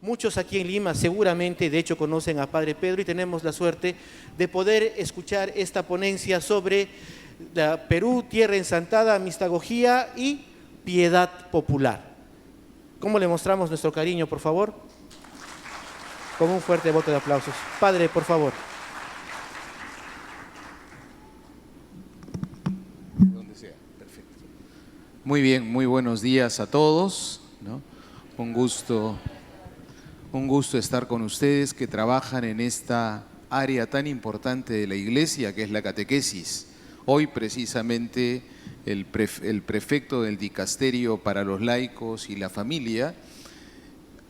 Muchos aquí en Lima seguramente, de hecho, conocen a Padre Pedro y tenemos la suerte de poder escuchar esta ponencia sobre la Perú, tierra ensantada, mistagogía y piedad popular. ¿Cómo le mostramos nuestro cariño, por favor? Con un fuerte voto de aplausos. Padre, por favor. Donde sea, perfecto. Muy bien, muy buenos días a todos, ¿no? Un gusto estar con ustedes que trabajan en esta área tan importante de la Iglesia que es la catequesis. Hoy precisamente el prefecto del Dicasterio para los Laicos y la Familia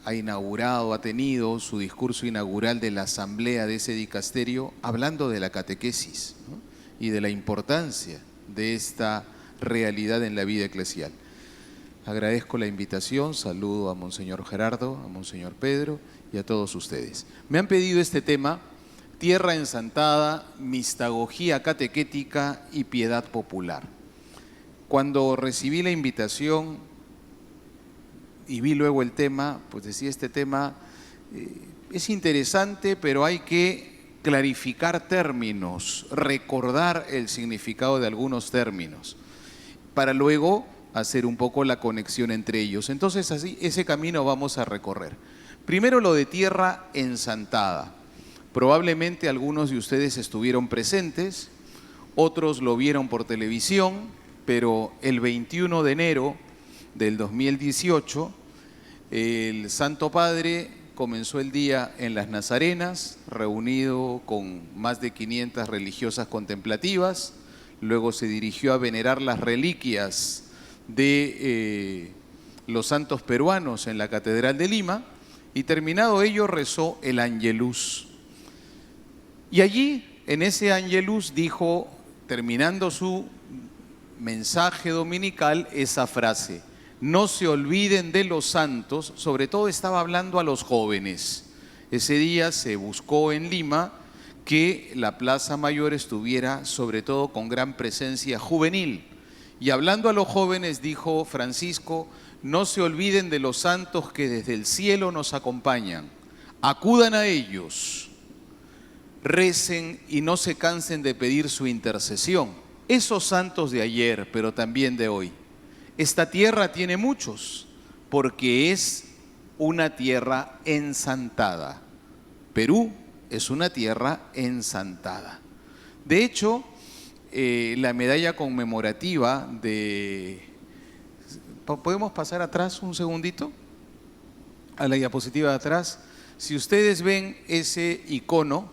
ha tenido su discurso inaugural de la asamblea de ese dicasterio hablando de la catequesis, ¿no? Y de la importancia de esta realidad en la vida eclesial. Agradezco la invitación, saludo a Monseñor Gerardo, a Monseñor Pedro y a todos ustedes. Me han pedido este tema, tierra ensantada, mistagogía catequética y piedad popular. Cuando recibí la invitación y vi luego el tema, pues decía, este tema es interesante, pero hay que clarificar términos, recordar el significado de algunos términos, para luego hacer un poco la conexión entre ellos. Entonces, así, ese camino vamos a recorrer. Primero lo de tierra ensantada. Probablemente algunos de ustedes estuvieron presentes, otros lo vieron por televisión, pero el 21 de enero del 2018, el Santo Padre comenzó el día en las Nazarenas, reunido con más de 500 religiosas contemplativas, luego se dirigió a venerar las reliquias de los santos peruanos en la Catedral de Lima y terminado ello rezó el Angelus. Y allí, en ese Angelus, dijo, terminando su mensaje dominical, esa frase: no se olviden de los santos. Sobre todo estaba hablando a los jóvenes. Ese día se buscó en Lima que la Plaza Mayor estuviera sobre todo con gran presencia juvenil. Y hablando a los jóvenes dijo Francisco, no se olviden de los santos que desde el cielo nos acompañan. Acudan a ellos, recen y no se cansen de pedir su intercesión. Esos santos de ayer, pero también de hoy. Esta tierra tiene muchos, porque es una tierra ensantada. Perú es una tierra ensantada. De hecho, la medalla conmemorativa de... ¿Podemos pasar atrás un segundito? A la diapositiva de atrás. Si ustedes ven ese icono,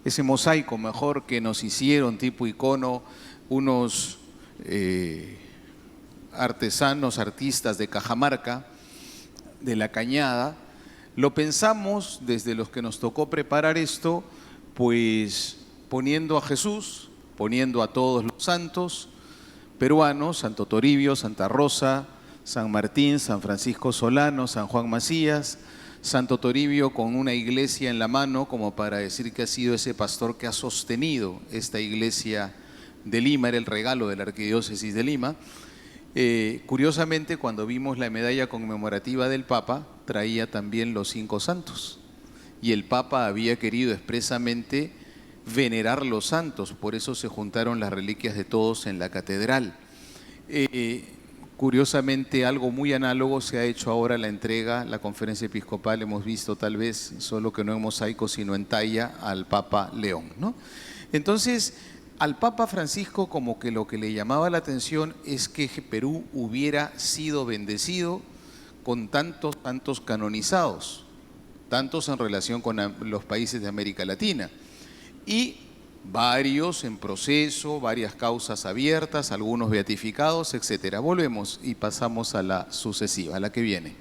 ese mosaico mejor que nos hicieron tipo icono unos artesanos, artistas de Cajamarca, de La Cañada, lo pensamos desde los que nos tocó preparar esto, pues poniendo a Jesús, poniendo a todos los santos peruanos, Santo Toribio, Santa Rosa, San Martín, San Francisco Solano, San Juan Macías, Santo Toribio con una iglesia en la mano como para decir que ha sido ese pastor que ha sostenido esta iglesia de Lima, era el regalo de la Arquidiócesis de Lima. Curiosamente, cuando vimos la medalla conmemorativa del Papa, traía también los 5 santos. Y el Papa había querido expresamente venerar los santos, por eso se juntaron las reliquias de todos en la catedral. Curiosamente, algo muy análogo se ha hecho ahora la entrega, la conferencia episcopal, hemos visto tal vez, solo que no en mosaico, sino en talla, al Papa León, ¿no? Entonces, al Papa Francisco como que lo que le llamaba la atención es que Perú hubiera sido bendecido con tantos santos canonizados, tantos en relación con los países de América Latina, y varios en proceso, varias causas abiertas, algunos beatificados, etcétera. Volvemos y pasamos a la sucesiva, a la que viene.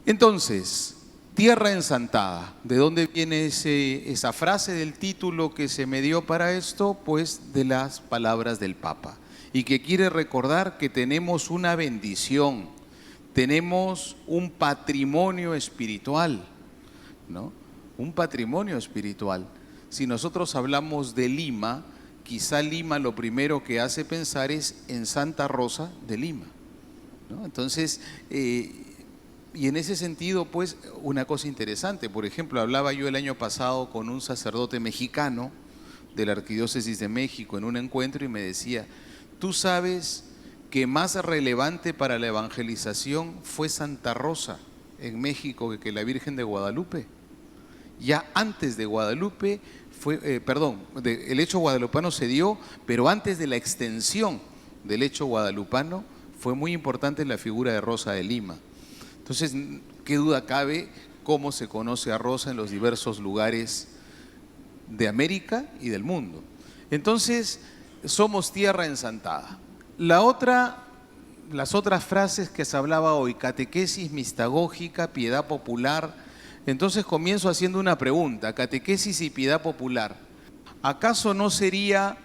Entonces, tierra ensantada. ¿De dónde viene esa frase del título que se me dio para esto? Pues de las palabras del Papa. Y que quiere recordar que tenemos una bendición, tenemos un patrimonio espiritual, ¿no? Un patrimonio espiritual. Si nosotros hablamos de Lima, quizá Lima lo primero que hace pensar es en Santa Rosa de Lima, ¿no? Entonces, Y en ese sentido, pues, una cosa interesante, por ejemplo, hablaba yo el año pasado con un sacerdote mexicano de la Arquidiócesis de México en un encuentro y me decía, ¿tú sabes que más relevante para la evangelización fue Santa Rosa en México que la Virgen de Guadalupe? Ya antes de Guadalupe el hecho guadalupano se dio, pero antes de la extensión del hecho guadalupano fue muy importante la figura de Rosa de Lima. Entonces, ¿qué duda cabe cómo se conoce a Rosa en los diversos lugares de América y del mundo? Entonces, somos tierra ensantada. Las otras frases que se hablaba hoy, catequesis mistagógica, piedad popular. Entonces comienzo haciendo una pregunta, catequesis y piedad popular. ¿Acaso no sería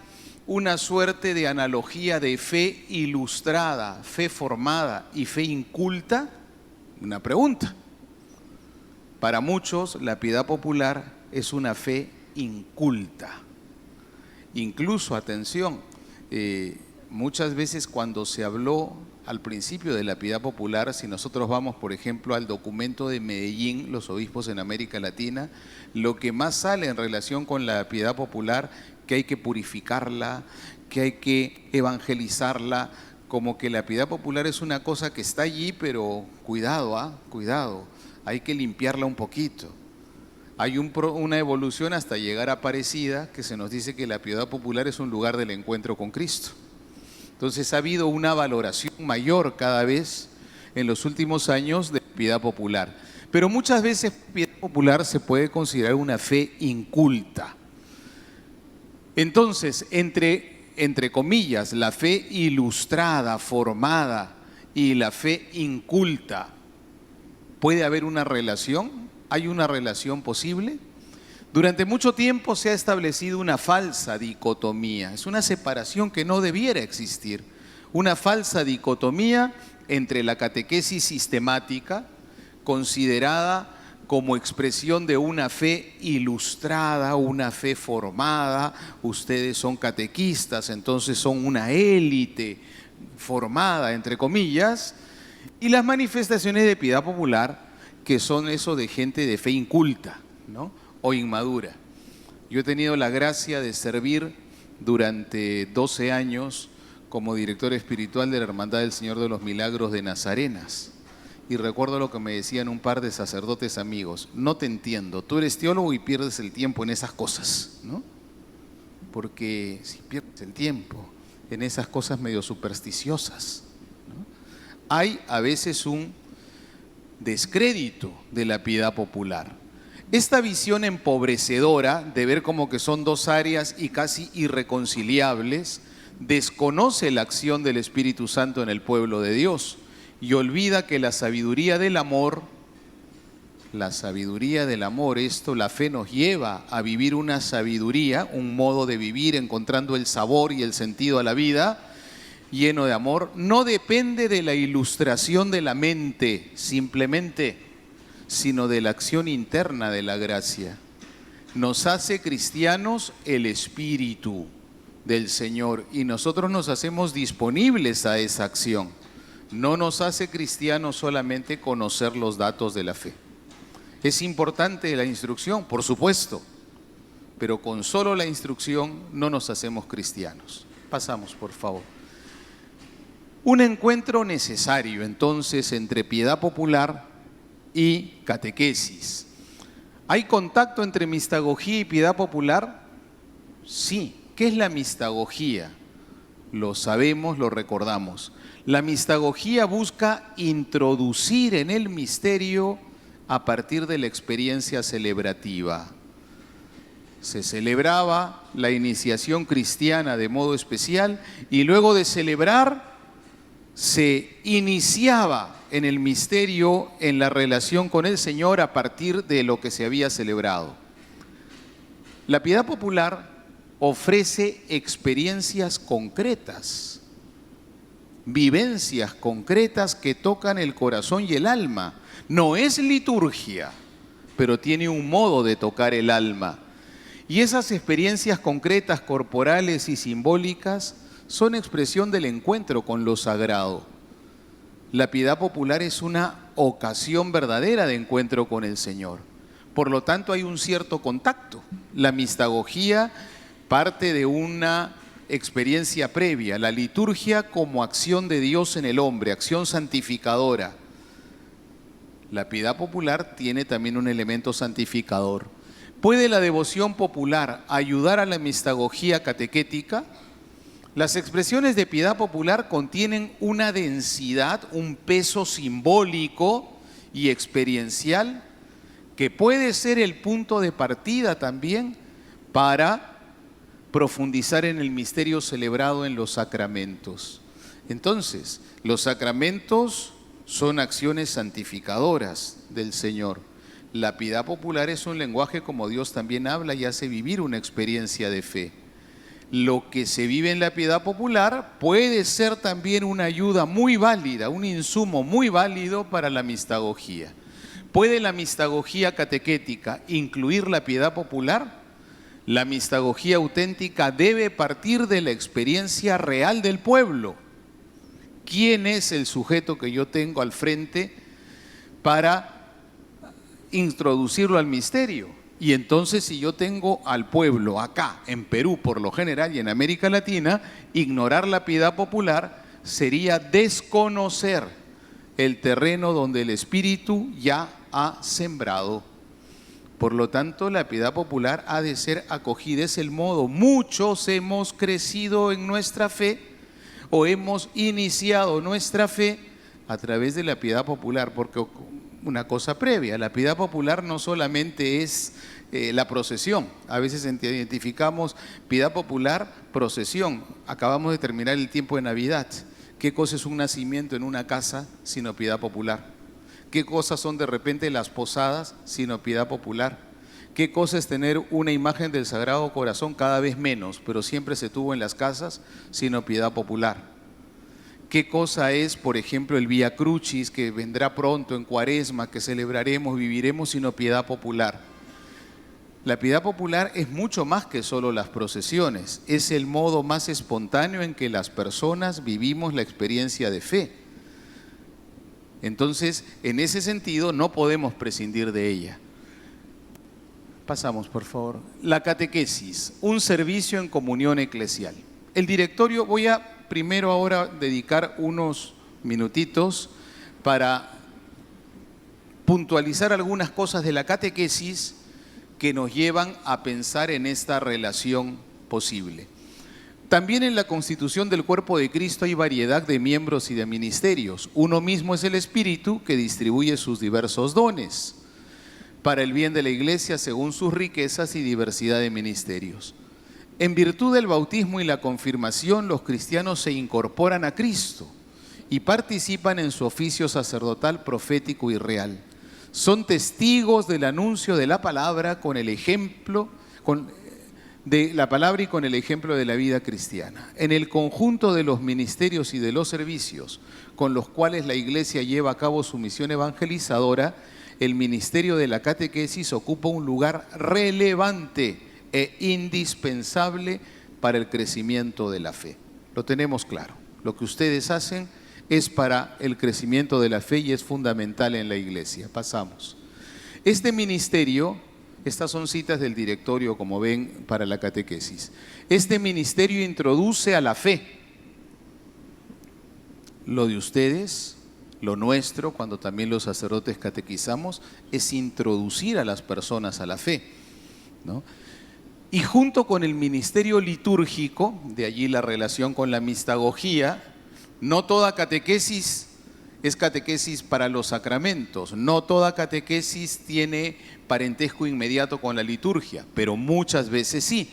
una suerte de analogía de fe ilustrada, fe formada y fe inculta? Una pregunta. Para muchos, la piedad popular es una fe inculta. Incluso, atención, muchas veces cuando se habló al principio de la piedad popular, si nosotros vamos, por ejemplo, al documento de Medellín, los obispos en América Latina, lo que más sale en relación con la piedad popular, que hay que purificarla, que hay que evangelizarla, como que la piedad popular es una cosa que está allí, pero cuidado, cuidado, hay que limpiarla un poquito. Hay una evolución hasta llegar a Aparecida, que se nos dice que la piedad popular es un lugar del encuentro con Cristo. Entonces ha habido una valoración mayor cada vez en los últimos años de piedad popular. Pero muchas veces piedad popular se puede considerar una fe inculta. Entonces, entre comillas, la fe ilustrada, formada y la fe inculta, ¿puede haber una relación? ¿Hay una relación posible? Durante mucho tiempo se ha establecido una falsa dicotomía, es una separación que no debiera existir, una falsa dicotomía entre la catequesis sistemática, considerada como expresión de una fe ilustrada, una fe formada. Ustedes son catequistas, entonces son una élite formada, entre comillas, y las manifestaciones de piedad popular, que son eso de gente de fe inculta, ¿no?, o inmadura. Yo he tenido la gracia de servir durante 12 años como director espiritual de la Hermandad del Señor de los Milagros de Nazarenas. Y recuerdo lo que me decían un par de sacerdotes amigos: no te entiendo, tú eres teólogo y pierdes el tiempo en esas cosas, ¿no? Porque si pierdes el tiempo en esas cosas medio supersticiosas, ¿no? Hay a veces un descrédito de la piedad popular. Esta visión empobrecedora de ver como que son dos áreas y casi irreconciliables desconoce la acción del Espíritu Santo en el pueblo de Dios y olvida que la sabiduría del amor, la fe nos lleva a vivir una sabiduría, un modo de vivir encontrando el sabor y el sentido a la vida lleno de amor, no depende de la ilustración de la mente simplemente, sino de la acción interna de la gracia. Nos hace cristianos el Espíritu del Señor y nosotros nos hacemos disponibles a esa acción. No nos hace cristianos solamente conocer los datos de la fe. Es importante la instrucción, por supuesto, pero con solo la instrucción no nos hacemos cristianos. Pasamos, por favor. Un encuentro necesario, entonces, entre piedad popular y catequesis. ¿Hay contacto entre mistagogía y piedad popular? Sí. ¿Qué es la mistagogía? Lo sabemos, lo recordamos. La mistagogía busca introducir en el misterio a partir de la experiencia celebrativa. Se celebraba la iniciación cristiana de modo especial y luego de celebrar se iniciaba en el misterio, en la relación con el Señor a partir de lo que se había celebrado. La piedad popular ofrece experiencias concretas, vivencias concretas que tocan el corazón y el alma. No es liturgia, pero tiene un modo de tocar el alma. Y esas experiencias concretas, corporales y simbólicas son expresión del encuentro con lo sagrado. La piedad popular es una ocasión verdadera de encuentro con el Señor. Por lo tanto, hay un cierto contacto. La mistagogía parte de una experiencia previa, la liturgia como acción de Dios en el hombre, acción santificadora. La piedad popular tiene también un elemento santificador. ¿Puede la devoción popular ayudar a la mistagogía catequética? Las expresiones de piedad popular contienen una densidad, un peso simbólico y experiencial que puede ser el punto de partida también para profundizar en el misterio celebrado en los sacramentos. Entonces, los sacramentos son acciones santificadoras del Señor. La piedad popular es un lenguaje como Dios también habla y hace vivir una experiencia de fe. Lo que se vive en la piedad popular puede ser también una ayuda muy válida, un insumo muy válido para la mistagogía. ¿Puede la mistagogía catequética incluir la piedad popular? La mistagogía auténtica debe partir de la experiencia real del pueblo. ¿Quién es el sujeto que yo tengo al frente para introducirlo al misterio? Y entonces, si yo tengo al pueblo acá, en Perú por lo general y en América Latina, ignorar la piedad popular sería desconocer el terreno donde el Espíritu ya ha sembrado. Por lo tanto, la piedad popular ha de ser acogida. Es el modo. Muchos hemos crecido en nuestra fe o hemos iniciado nuestra fe a través de la piedad popular, porque una cosa previa, la piedad popular no solamente es la procesión. A veces identificamos piedad popular, procesión. Acabamos de terminar el tiempo de Navidad. ¿Qué cosa es un nacimiento en una casa sino piedad popular? ¿Qué cosas son de repente las posadas sino piedad popular? ¿Qué cosa es tener una imagen del Sagrado Corazón? Cada vez menos, pero siempre se tuvo en las casas sino piedad popular. ¿Qué cosa es, por ejemplo, el Vía Crucis, que vendrá pronto en Cuaresma, que celebraremos, viviremos, sino piedad popular? La piedad popular es mucho más que solo las procesiones. Es el modo más espontáneo en que las personas vivimos la experiencia de fe. Entonces, en ese sentido, no podemos prescindir de ella. Pasamos, por favor. La catequesis, un servicio en comunión eclesial. El directorio, voy a primero ahora dedicar unos minutitos para puntualizar algunas cosas de la catequesis que nos llevan a pensar en esta relación posible. También en la constitución del cuerpo de Cristo hay variedad de miembros y de ministerios. Uno mismo es el Espíritu que distribuye sus diversos dones para el bien de la Iglesia según sus riquezas y diversidad de ministerios. En virtud del bautismo y la confirmación, los cristianos se incorporan a Cristo y participan en su oficio sacerdotal, profético y real. Son testigos del anuncio de la palabra con el ejemplo de la palabra y con el ejemplo de la vida cristiana. En el conjunto de los ministerios y de los servicios con los cuales la Iglesia lleva a cabo su misión evangelizadora, el ministerio de la catequesis ocupa un lugar relevante e indispensable para el crecimiento de la fe. Lo tenemos claro. Lo que ustedes hacen es para el crecimiento de la fe y es fundamental en la Iglesia. Pasamos. Este ministerio, estas son citas del directorio, como ven, para la catequesis. Este ministerio introduce a la fe. Lo de ustedes, lo nuestro, cuando también los sacerdotes catequizamos, es introducir a las personas a la fe, ¿no? Y junto con el ministerio litúrgico, de allí la relación con la mistagogía, no toda catequesis es catequesis para los sacramentos, no toda catequesis tiene parentesco inmediato con la liturgia, pero muchas veces sí.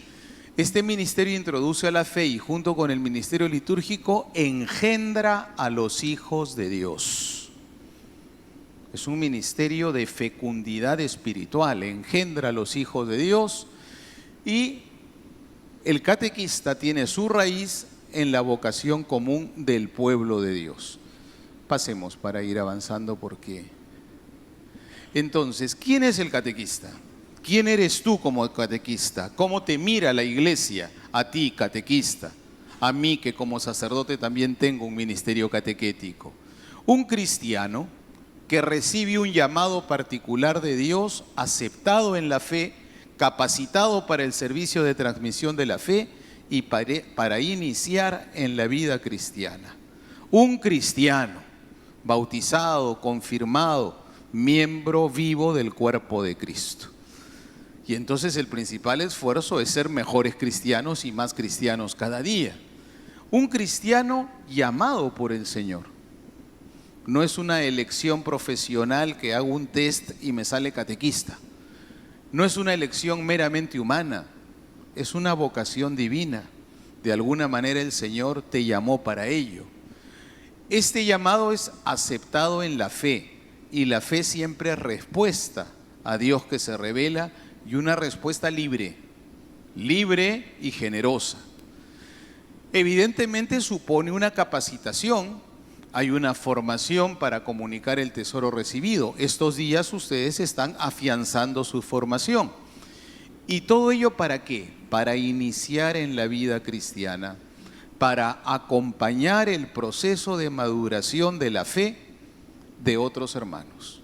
Este ministerio introduce a la fe y junto con el ministerio litúrgico engendra a los hijos de Dios. Es un ministerio de fecundidad espiritual, engendra a los hijos de Dios. Y el catequista tiene su raíz en la vocación común del pueblo de Dios. Pasemos para ir avanzando porque... Entonces, ¿quién es el catequista? ¿Quién eres tú como catequista? ¿Cómo te mira la Iglesia a ti, catequista? A mí, que como sacerdote también tengo un ministerio catequético. Un cristiano que recibe un llamado particular de Dios, aceptado en la fe, capacitado para el servicio de transmisión de la fe y para iniciar en la vida cristiana. Un cristiano bautizado, confirmado, miembro vivo del cuerpo de Cristo. Y entonces el principal esfuerzo es ser mejores cristianos y más cristianos cada día. Un cristiano llamado por el Señor. No es una elección profesional que hago un test y me sale catequista. No es una elección meramente humana, es una vocación divina. De alguna manera el Señor te llamó para ello. Este llamado es aceptado en la fe, y la fe siempre es respuesta a Dios que se revela, y una respuesta libre y generosa. Evidentemente supone una capacitación. Hay una formación para comunicar el tesoro recibido. Estos días ustedes están afianzando su formación. ¿Y todo ello para qué? Para iniciar en la vida cristiana, para acompañar el proceso de maduración de la fe de otros hermanos.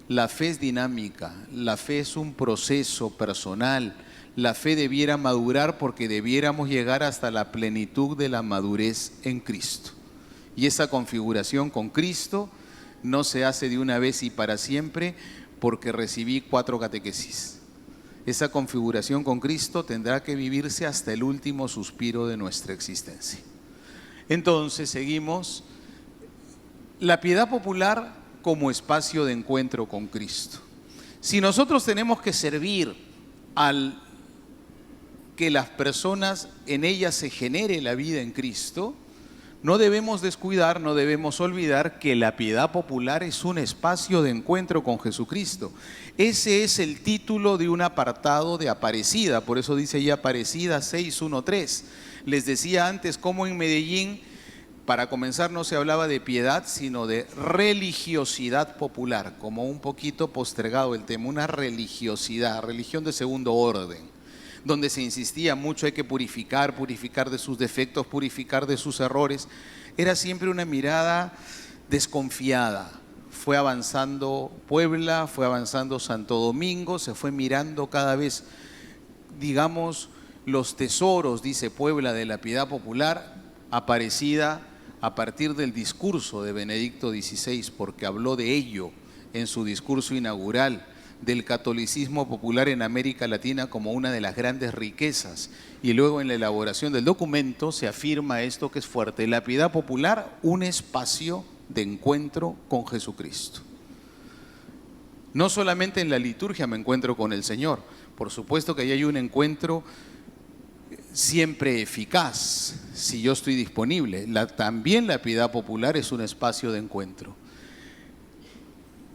La fe es dinámica, la fe es un proceso personal. La fe debiera madurar porque debiéramos llegar hasta la plenitud de la madurez en Cristo. Y esa configuración con Cristo no se hace de una vez y para siempre porque recibí 4 catequesis. Esa configuración con Cristo tendrá que vivirse hasta el último suspiro de nuestra existencia. Entonces seguimos. La piedad popular como espacio de encuentro con Cristo. Si nosotros tenemos que servir al que las personas en ellas se genere la vida en Cristo, no debemos descuidar, no debemos olvidar que la piedad popular es un espacio de encuentro con Jesucristo. Ese es el título de un apartado de Aparecida, por eso dice ahí Aparecida 6.1.3. Les decía antes cómo en Medellín, para comenzar, no se hablaba de piedad, sino de religiosidad popular, como un poquito postergado el tema, una religiosidad, religión de segundo orden, donde se insistía mucho, hay que purificar de sus defectos, purificar de sus errores. Era siempre una mirada desconfiada. Fue avanzando Puebla, fue avanzando Santo Domingo, se fue mirando cada vez, digamos, los tesoros, dice Puebla, de la piedad popular, Aparecida a partir del discurso de Benedicto XVI, porque habló de ello en su discurso inaugural, del catolicismo popular en América Latina como una de las grandes riquezas. Y luego en la elaboración del documento se afirma esto que es fuerte: la piedad popular, un espacio de encuentro con Jesucristo. No solamente en la liturgia me encuentro con el Señor, por supuesto que ahí hay un encuentro siempre eficaz, si yo estoy disponible. También la piedad popular es un espacio de encuentro.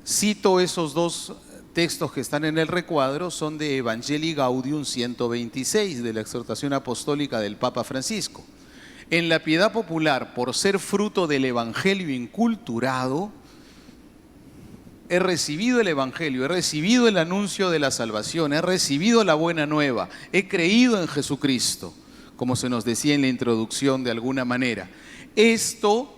Cito esos 2 textos que están en el recuadro, son de Evangelii Gaudium 126, de la exhortación apostólica del Papa Francisco. En la piedad popular, por ser fruto del Evangelio inculturado, he recibido el Evangelio, he recibido el anuncio de la salvación, he recibido la buena nueva, he creído en Jesucristo, como se nos decía en la introducción de alguna manera. Esto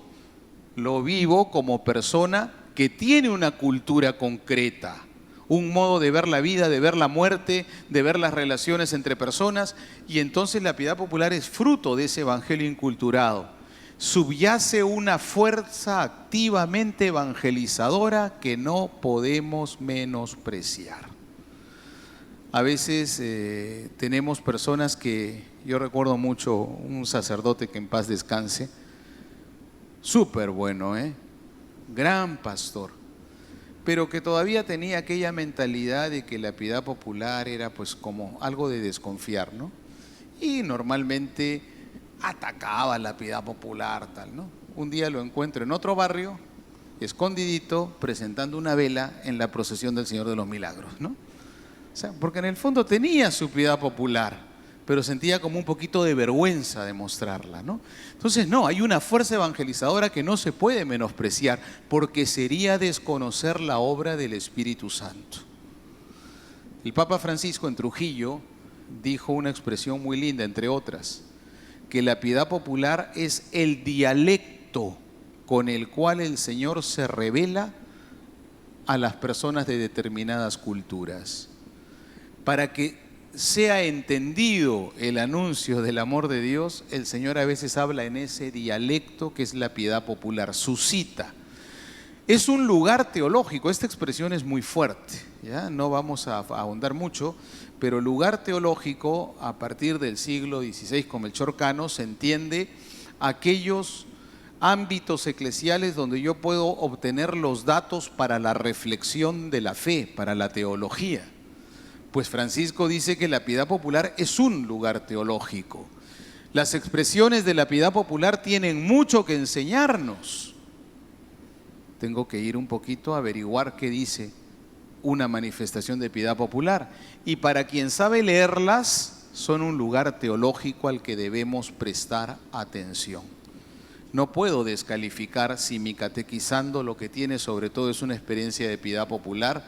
lo vivo como persona que tiene una cultura concreta, un modo de ver la vida, de ver la muerte, de ver las relaciones entre personas, y entonces la piedad popular es fruto de ese evangelio inculturado. Subyace una fuerza activamente evangelizadora que no podemos menospreciar. A veces tenemos personas que, yo recuerdo mucho un sacerdote que en paz descanse, súper bueno, gran pastor, pero que todavía tenía aquella mentalidad de que la piedad popular era pues como algo de desconfiar, ¿no? Y normalmente atacaba la piedad popular, tal, ¿no? Un día lo encuentro en otro barrio, escondidito, presentando una vela en la procesión del Señor de los Milagros, ¿no? O sea, porque en el fondo tenía su piedad popular, pero sentía como un poquito de vergüenza de mostrarla, ¿no? Entonces, no, hay una fuerza evangelizadora que no se puede menospreciar, porque sería desconocer la obra del Espíritu Santo. El Papa Francisco en Trujillo dijo una expresión muy linda, entre otras, que la piedad popular es el dialecto con el cual el Señor se revela a las personas de determinadas culturas. Para que sea entendido el anuncio del amor de Dios, el Señor a veces habla en ese dialecto que es la piedad popular, suscita. Es un lugar teológico, esta expresión es muy fuerte, ¿ya? No vamos a ahondar mucho, pero lugar teológico a partir del siglo XVI con Melchor Cano se entiende aquellos ámbitos eclesiales donde yo puedo obtener los datos para la reflexión de la fe, para la teología. Pues Francisco dice que la piedad popular es un lugar teológico. Las expresiones de la piedad popular tienen mucho que enseñarnos. Tengo que ir un poquito a averiguar qué dice una manifestación de piedad popular. Y para quien sabe leerlas, son un lugar teológico al que debemos prestar atención. No puedo descalificar si mi catequizando lo que tiene sobre todo es una experiencia de piedad popular.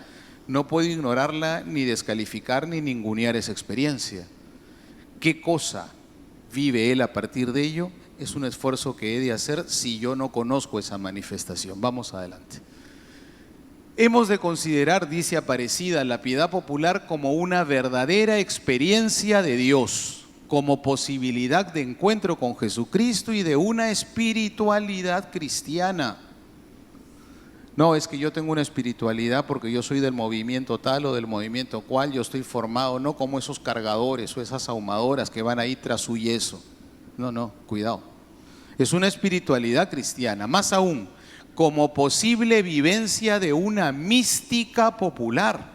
No puedo ignorarla, ni descalificar, ni ningunear esa experiencia. ¿Qué cosa vive él a partir de ello? Es un esfuerzo que he de hacer si yo no conozco esa manifestación. Vamos adelante. Hemos de considerar, dice Aparecida, la piedad popular como una verdadera experiencia de Dios, como posibilidad de encuentro con Jesucristo y de una espiritualidad cristiana. No, es que yo tengo una espiritualidad porque yo soy del movimiento tal o del movimiento cual, yo estoy formado, no como esos cargadores o esas ahumadoras que van ahí tras su yeso. No, cuidado. Es una espiritualidad cristiana, más aún, como posible vivencia de una mística popular.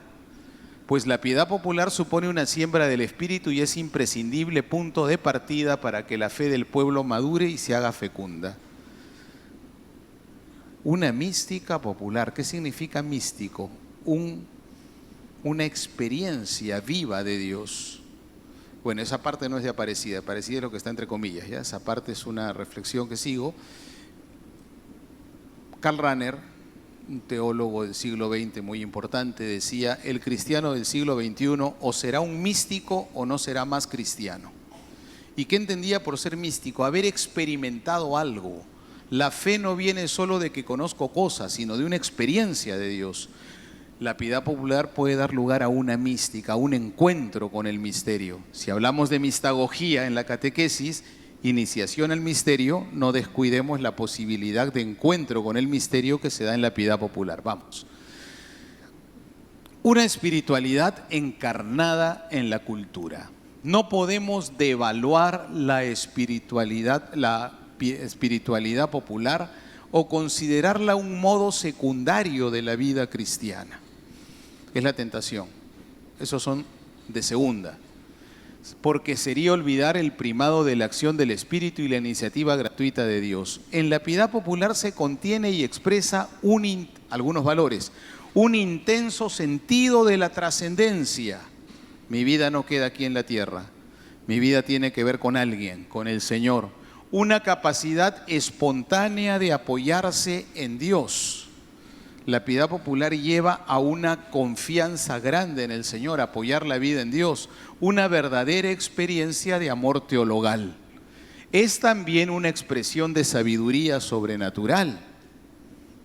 Pues la piedad popular supone una siembra del espíritu y es imprescindible punto de partida para que la fe del pueblo madure y se haga fecunda. Una mística popular. ¿Qué significa místico? Una experiencia viva de Dios. Bueno, esa parte no es de Aparecida, Aparecida es lo que está entre comillas, ¿ya? Esa parte es una reflexión que sigo. Karl Rahner, un teólogo del siglo XX muy importante, decía: el cristiano del siglo XXI o será un místico o no será más cristiano. ¿Y qué entendía por ser místico? Haber experimentado algo. La fe no viene solo de que conozco cosas, sino de una experiencia de Dios. La piedad popular puede dar lugar a una mística, a un encuentro con el misterio. Si hablamos de mistagogía en la catequesis, iniciación al misterio, no descuidemos la posibilidad de encuentro con el misterio que se da en la piedad popular. Vamos. Una espiritualidad encarnada en la cultura. No podemos devaluar la espiritualidad popular o considerarla un modo secundario de la vida cristiana. Es la tentación. Esos son de segunda. Porque sería olvidar el primado de la acción del Espíritu y la iniciativa gratuita de Dios. En la piedad popular se contiene y expresa algunos valores, un intenso sentido de la trascendencia. Mi vida no queda aquí en la tierra, mi vida tiene que ver con alguien, con el Señor. Una capacidad espontánea de apoyarse en Dios. La piedad popular lleva a una confianza grande en el Señor, apoyar la vida en Dios, una verdadera experiencia de amor teologal. Es también una expresión de sabiduría sobrenatural,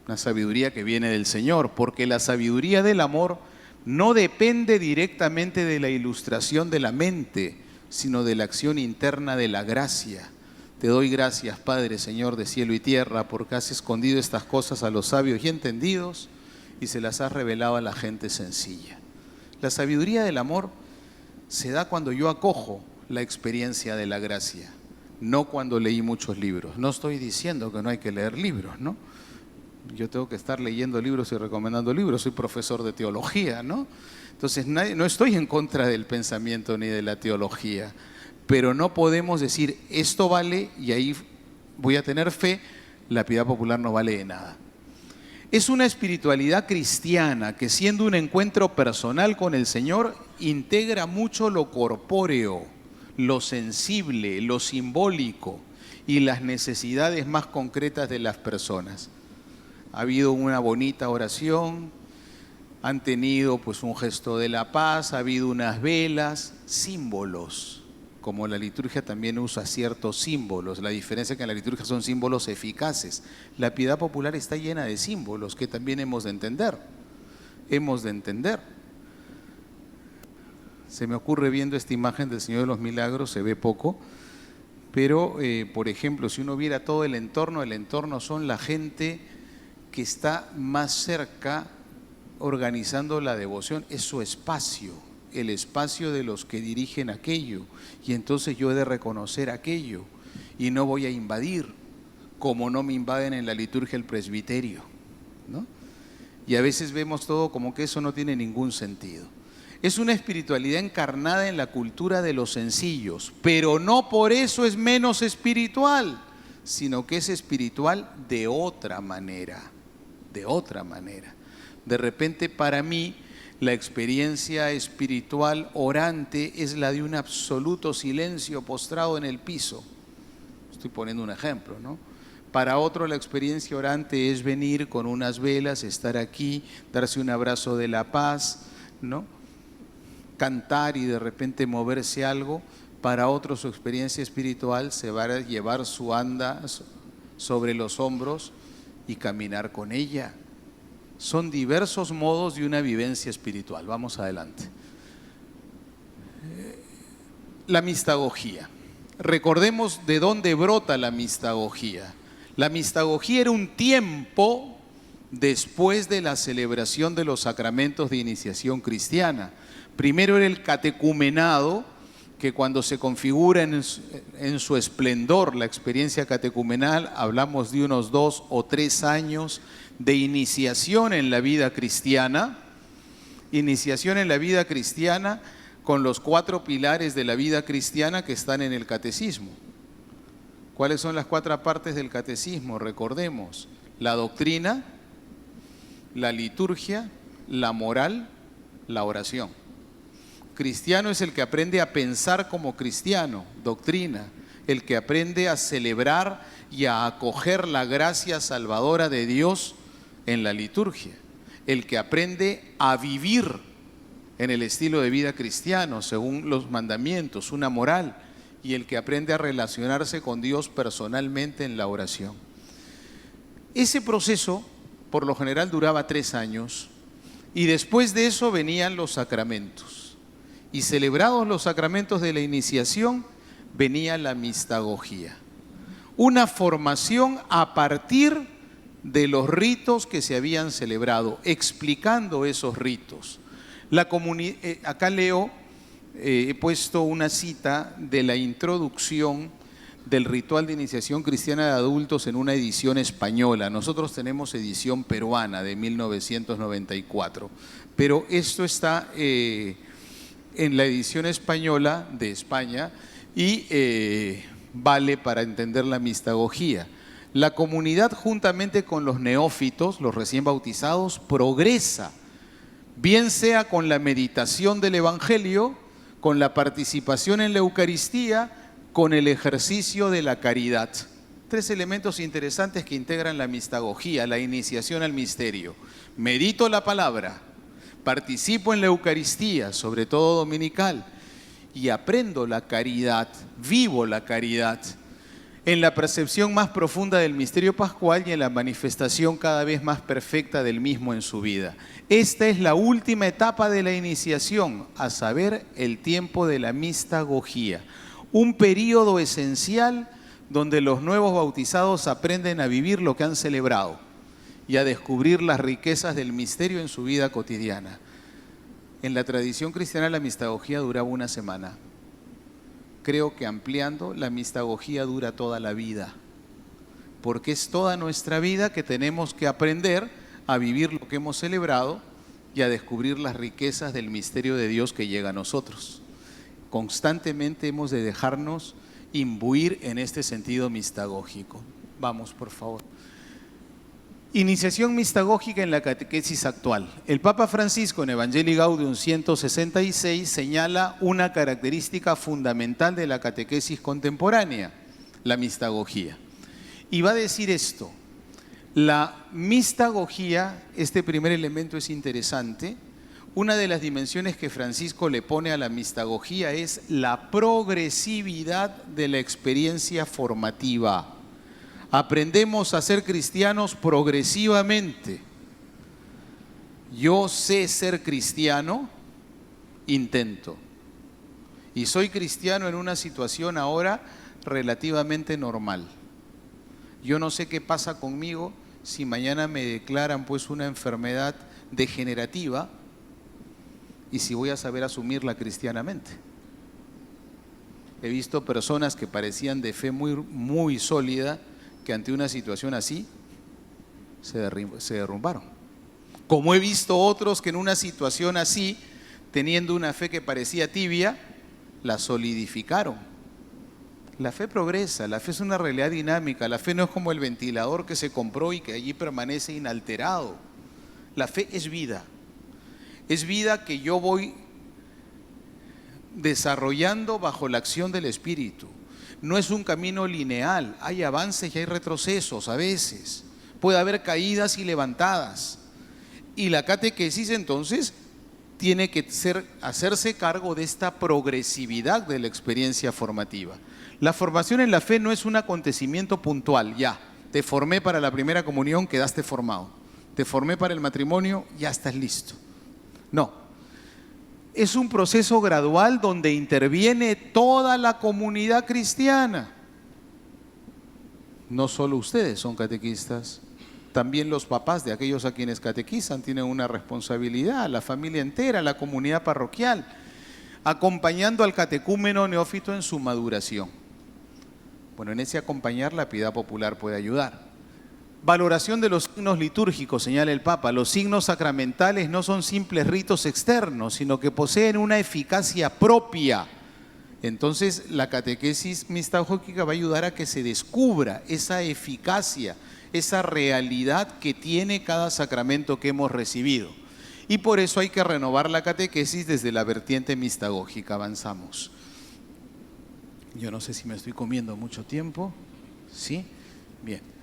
una sabiduría que viene del Señor, porque la sabiduría del amor no depende directamente de la ilustración de la mente, sino de la acción interna de la gracia. Te doy gracias, Padre, Señor de cielo y tierra, porque has escondido estas cosas a los sabios y entendidos y se las has revelado a la gente sencilla. La sabiduría del amor se da cuando yo acojo la experiencia de la gracia, no cuando leí muchos libros. No estoy diciendo que no hay que leer libros, ¿no? Yo tengo que estar leyendo libros y recomendando libros, soy profesor de teología, ¿no? Entonces no estoy en contra del pensamiento ni de la teología. Pero no podemos decir, esto vale y ahí voy a tener fe, la piedad popular no vale de nada. Es una espiritualidad cristiana que, siendo un encuentro personal con el Señor, integra mucho lo corpóreo, lo sensible, lo simbólico y las necesidades más concretas de las personas. Ha habido una bonita oración, han tenido pues un gesto de la paz, ha habido unas velas, símbolos como la liturgia también usa ciertos símbolos. La diferencia es que en la liturgia son símbolos eficaces. La piedad popular está llena de símbolos que también hemos de entender. Hemos de entender. Se me ocurre viendo esta imagen del Señor de los Milagros, se ve poco, pero por ejemplo, si uno viera todo el entorno son la gente que está más cerca organizando la devoción, es su espacio, el espacio de los que dirigen aquello, y entonces yo he de reconocer aquello y no voy a invadir, como no me invaden en la liturgia el presbiterio, ¿no? Y a veces vemos todo como que eso no tiene ningún sentido. Es una espiritualidad encarnada en la cultura de los sencillos, pero no por eso es menos espiritual, sino que es espiritual de otra manera, de otra manera. De repente para mí la experiencia espiritual orante es la de un absoluto silencio postrado en el piso. Estoy poniendo un ejemplo, ¿no? Para otro la experiencia orante es venir con unas velas, estar aquí, darse un abrazo de la paz, ¿no? Cantar y de repente moverse algo. Para otro su experiencia espiritual se va a llevar su anda sobre los hombros y caminar con ella. Son diversos modos de una vivencia espiritual. Vamos adelante. La mistagogía. Recordemos de dónde brota la mistagogía. La mistagogía era un tiempo después de la celebración de los sacramentos de iniciación cristiana. Primero era el catecumenado, que cuando se configura en su esplendor la experiencia catecumenal, hablamos de unos 2 o 3 años de iniciación en la vida cristiana, con los 4 pilares de la vida cristiana que están en el catecismo. ¿Cuáles son las 4 partes del catecismo? Recordemos: la doctrina, la liturgia, la moral, la oración. Cristiano es el que aprende a pensar como cristiano, doctrina, el que aprende a celebrar y a acoger la gracia salvadora de Dios en la liturgia, el que aprende a vivir en el estilo de vida cristiano, según los mandamientos, una moral, y el que aprende a relacionarse con Dios personalmente en la oración. Ese proceso, por lo general, duraba 3 años, y después de eso venían los sacramentos. Y celebrados los sacramentos de la iniciación, venía la mistagogía. Una formación a partir de los ritos que se habían celebrado, explicando esos ritos. Acá leo, he puesto una cita de la introducción del ritual de iniciación cristiana de adultos en una edición española. Nosotros tenemos edición peruana de 1994, pero esto está en la edición española de España y vale para entender la mistagogía. La comunidad, juntamente con los neófitos, los recién bautizados, progresa, bien sea con la meditación del Evangelio, con la participación en la Eucaristía, con el ejercicio de la caridad. 3 elementos interesantes que integran la mistagogía, la iniciación al misterio. Medito la palabra, participo en la Eucaristía, sobre todo dominical, y aprendo la caridad, vivo la caridad, en la percepción más profunda del misterio pascual y en la manifestación cada vez más perfecta del mismo en su vida. Esta es la última etapa de la iniciación, a saber, el tiempo de la mistagogía, un periodo esencial donde los nuevos bautizados aprenden a vivir lo que han celebrado y a descubrir las riquezas del misterio en su vida cotidiana. En la tradición cristiana la mistagogía duraba 1 semana. Creo que ampliando, la mistagogía dura toda la vida, porque es toda nuestra vida que tenemos que aprender a vivir lo que hemos celebrado y a descubrir las riquezas del misterio de Dios que llega a nosotros. Constantemente hemos de dejarnos imbuir en este sentido mistagógico. Vamos, por favor. Iniciación mistagógica en la catequesis actual. El Papa Francisco en Evangelii Gaudium 166 señala una característica fundamental de la catequesis contemporánea, la mistagogía. Y va a decir esto: la mistagogía, este primer elemento es interesante, Una de las dimensiones que Francisco le pone a la mistagogía es la progresividad de la experiencia formativa. Aprendemos a ser cristianos progresivamente. Yo sé ser cristiano, intento. Y soy cristiano en una situación ahora relativamente normal. Yo no sé qué pasa conmigo si mañana me declaran pues una enfermedad degenerativa y si voy a saber asumirla cristianamente. He visto personas que parecían de fe muy sólida que ante una situación así se derrumbaron. Como he visto otros que en una situación así, teniendo una fe que parecía tibia, la solidificaron. La fe progresa, la fe es una realidad dinámica, la fe no es como el ventilador que se compró y que allí permanece inalterado. La fe es vida que yo voy desarrollando bajo la acción del Espíritu. No es un camino lineal, hay avances y hay retrocesos a veces, puede haber caídas y levantadas. Y la catequesis entonces tiene que hacerse cargo de esta progresividad de la experiencia formativa. La formación en la fe no es un acontecimiento puntual, ya, te formé para la primera comunión, quedaste formado. Te formé para el matrimonio, ya estás listo. No, es un proceso gradual donde interviene toda la comunidad cristiana. No solo ustedes son catequistas, también los papás de aquellos a quienes catequizan tienen una responsabilidad, la familia entera, la comunidad parroquial, acompañando al catecúmeno neófito en su maduración. Bueno, en ese acompañar la piedad popular puede ayudar. Valoración de los signos litúrgicos, señala el Papa. Los signos sacramentales no son simples ritos externos, sino que poseen una eficacia propia. Entonces, la catequesis mistagógica va a ayudar a que se descubra esa eficacia, esa realidad que tiene cada sacramento que hemos recibido. Y por eso hay que renovar la catequesis desde la vertiente mistagógica. Avanzamos. Yo no sé si me estoy comiendo mucho tiempo. ¿Sí? Bien.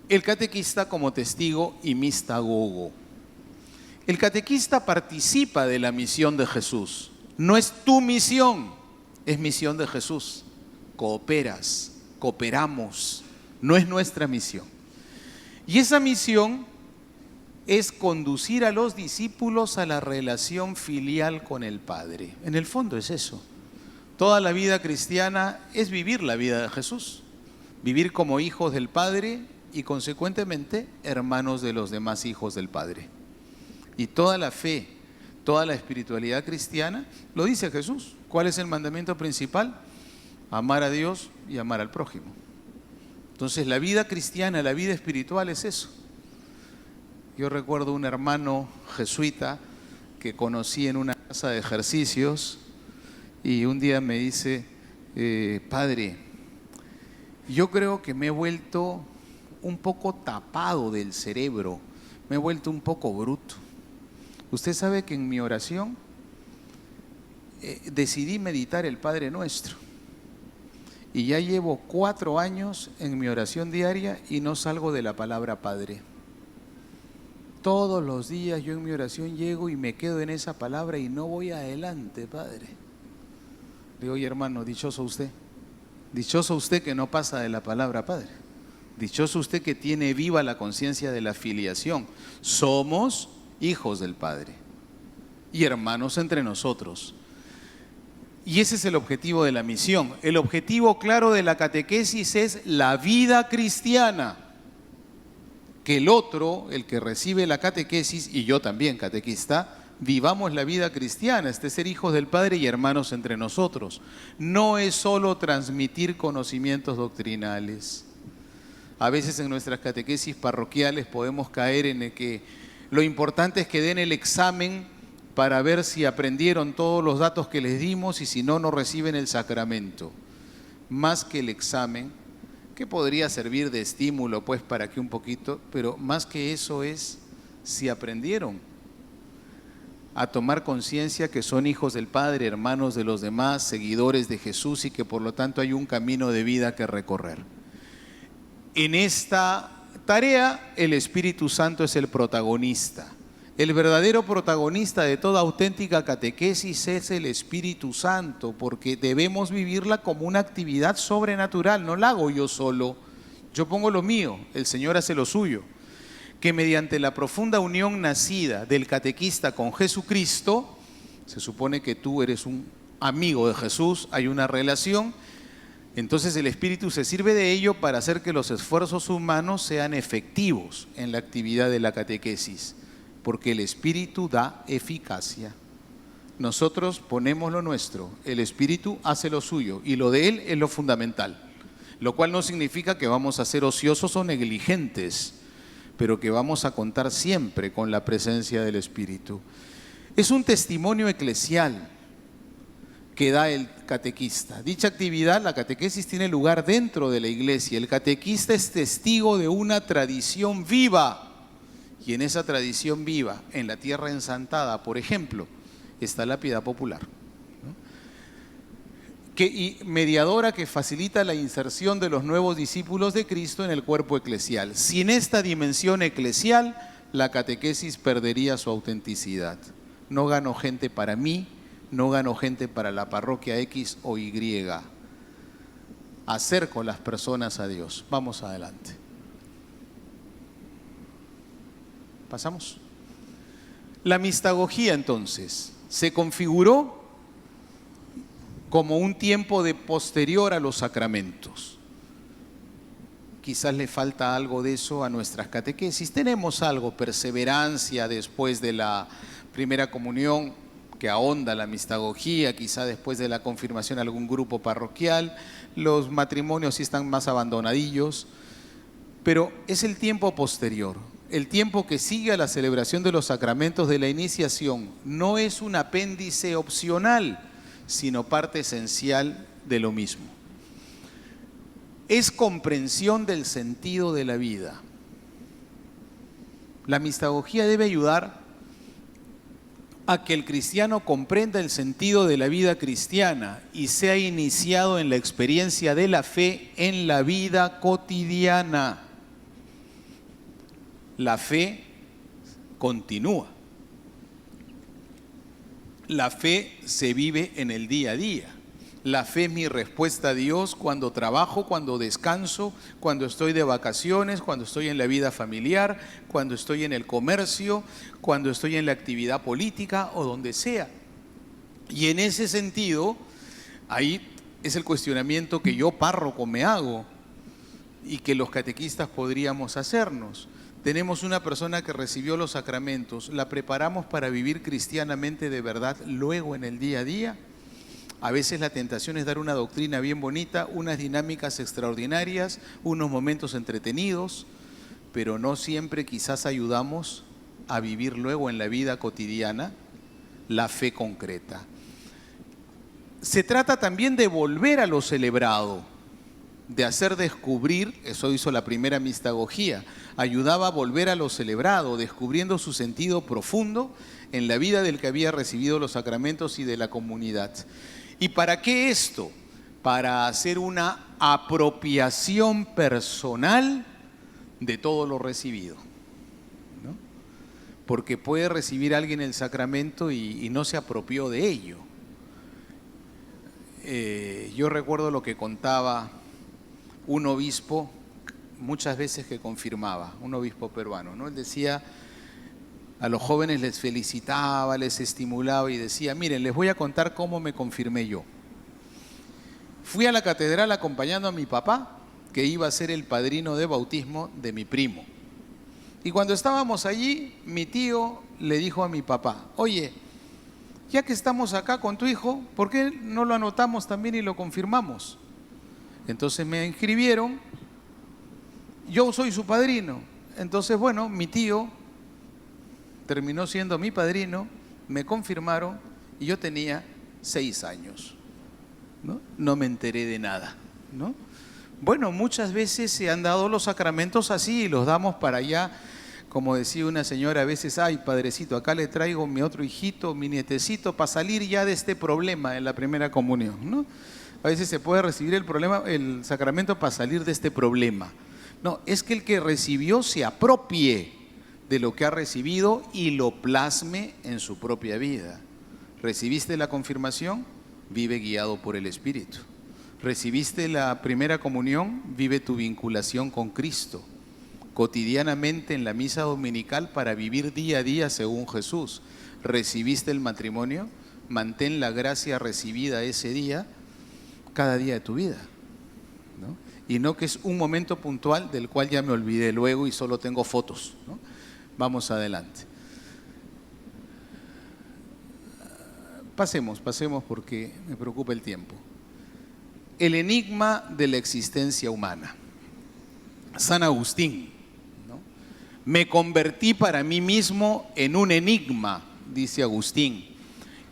El catequista como testigo y mistagogo. El catequista participa de la misión de Jesús. No es tu misión, es misión de Jesús. Cooperas, cooperamos, no es nuestra misión. Y esa misión es conducir a los discípulos a la relación filial con el Padre. En el fondo es eso. Toda la vida cristiana es vivir la vida de Jesús, vivir como hijos del Padre y consecuentemente hermanos de los demás hijos del Padre. Y toda la fe, toda la espiritualidad cristiana lo dice Jesús. ¿Cuál es el mandamiento principal? Amar a Dios y amar al prójimo. Entonces la vida cristiana, la vida espiritual es eso. Yo recuerdo un hermano jesuita que conocí en una casa de ejercicios y un día me dice, padre, yo creo que me he vuelto un poco tapado del cerebro, me he vuelto un poco bruto. Usted sabe que en mi oración decidí meditar el Padre Nuestro y ya llevo 4 años en mi oración diaria y no salgo de la palabra Padre. Todos los días yo en mi oración llego y me quedo en esa palabra y no voy adelante, Padre. Le digo, oye hermano, dichoso usted que no pasa de la palabra Padre. Dichoso usted que tiene viva la conciencia de la filiación. Somos hijos del Padre y hermanos entre nosotros. Y ese es el objetivo de la misión. El objetivo claro de la catequesis es la vida cristiana. Que el otro, el que recibe la catequesis, y yo también catequista, vivamos la vida cristiana, ser hijos del Padre y hermanos entre nosotros. No es solo transmitir conocimientos doctrinales. A veces en nuestras catequesis parroquiales podemos caer en el que lo importante es que den el examen para ver si aprendieron todos los datos que les dimos y si no, no reciben el sacramento. Más que el examen, que podría servir de estímulo pues para que un poquito, pero más que eso es si aprendieron a tomar conciencia que son hijos del Padre, hermanos de los demás, seguidores de Jesús y que por lo tanto hay un camino de vida que recorrer. En esta tarea el Espíritu Santo es el protagonista. El verdadero protagonista de toda auténtica catequesis es el Espíritu Santo, porque debemos vivirla como una actividad sobrenatural, no la hago yo solo, yo pongo lo mío, el Señor hace lo suyo. Que mediante la profunda unión nacida del catequista con Jesucristo, se supone que tú eres un amigo de Jesús, hay una relación, entonces el Espíritu se sirve de ello para hacer que los esfuerzos humanos sean efectivos en la actividad de la catequesis, porque el Espíritu da eficacia. Nosotros ponemos lo nuestro, el Espíritu hace lo suyo y lo de Él es lo fundamental, lo cual no significa que vamos a ser ociosos o negligentes, pero que vamos a contar siempre con la presencia del Espíritu. Es un testimonio eclesial que da el catequista. Dicha actividad, la catequesis, tiene lugar dentro de la iglesia. El catequista es testigo de una tradición viva. Y en esa tradición viva, en la tierra ensantada, por ejemplo, está la piedad popular, ¿no? Y mediadora que facilita la inserción de los nuevos discípulos de Cristo en el cuerpo eclesial. Sin esta dimensión eclesial, la catequesis perdería su autenticidad. No gano gente para mí, no gano gente para la parroquia X o Y. Acerco a las personas a Dios. Vamos adelante. ¿Pasamos? La mistagogía, entonces, se configuró como un tiempo de posterior a los sacramentos. Quizás le falta algo de eso a nuestras catequesis. Tenemos algo, perseverancia después de la primera comunión, que ahonda la mistagogía, quizá después de la confirmación algún grupo parroquial. Los matrimonios sí están más abandonadillos, pero es el tiempo posterior, el tiempo que sigue a la celebración de los sacramentos de la iniciación. No es un apéndice opcional, sino parte esencial de lo mismo. Es comprensión del sentido de la vida. La mistagogía debe ayudar a que el cristiano comprenda el sentido de la vida cristiana y sea iniciado en la experiencia de la fe en la vida cotidiana. La fe continúa. La fe se vive en el día a día. La fe es mi respuesta a Dios cuando trabajo, cuando descanso, cuando estoy de vacaciones, cuando estoy en la vida familiar, cuando estoy en el comercio, cuando estoy en la actividad política o donde sea. Y en ese sentido, ahí es el cuestionamiento que yo, párroco, me hago y que los catequistas podríamos hacernos. Tenemos una persona que recibió los sacramentos, ¿la preparamos para vivir cristianamente de verdad luego en el día a día? A veces la tentación es dar una doctrina bien bonita, unas dinámicas extraordinarias, unos momentos entretenidos, pero no siempre quizás ayudamos a vivir luego en la vida cotidiana la fe concreta. Se trata también de volver a lo celebrado, de hacer descubrir, eso hizo la primera mistagogía, ayudaba a volver a lo celebrado, descubriendo su sentido profundo en la vida del que había recibido los sacramentos y de la comunidad. ¿Y para qué esto? Para hacer una apropiación personal de todo lo recibido, ¿no? Porque puede recibir a alguien el sacramento y no se apropió de ello. Yo recuerdo lo que contaba un obispo muchas veces que confirmaba, un obispo peruano, ¿no? Él decía, a los jóvenes les felicitaba, les estimulaba y decía, miren, les voy a contar cómo me confirmé yo. Fui a la catedral acompañando a mi papá, que iba a ser el padrino de bautismo de mi primo. Y cuando estábamos allí, mi tío le dijo a mi papá, oye, ya que estamos acá con tu hijo, ¿por qué no lo anotamos también y lo confirmamos? Entonces me inscribieron, yo soy su padrino. Entonces, bueno, mi tío terminó siendo mi padrino, me confirmaron y yo tenía 6 años, ¿no? No me enteré de nada, ¿no? Bueno, muchas veces se han dado los sacramentos así y los damos para allá, como decía una señora a veces, ay, padrecito, acá le traigo mi otro hijito, mi nietecito, para salir ya de este problema en la primera comunión, ¿no? A veces se puede recibir el sacramento para salir de este problema. No, es que el que recibió se apropie de lo que ha recibido y lo plasme en su propia vida. ¿Recibiste la confirmación? Vive guiado por el Espíritu. ¿Recibiste la primera comunión? Vive tu vinculación con Cristo cotidianamente en la misa dominical para vivir día a día según Jesús. ¿Recibiste el matrimonio? Mantén la gracia recibida ese día, cada día de tu vida, ¿no? Y no que es un momento puntual del cual ya me olvidé luego y solo tengo fotos, ¿no? Vamos adelante. Pasemos porque me preocupa el tiempo. El enigma de la existencia humana. San Agustín, ¿no? Me convertí para mí mismo en un enigma, dice Agustín,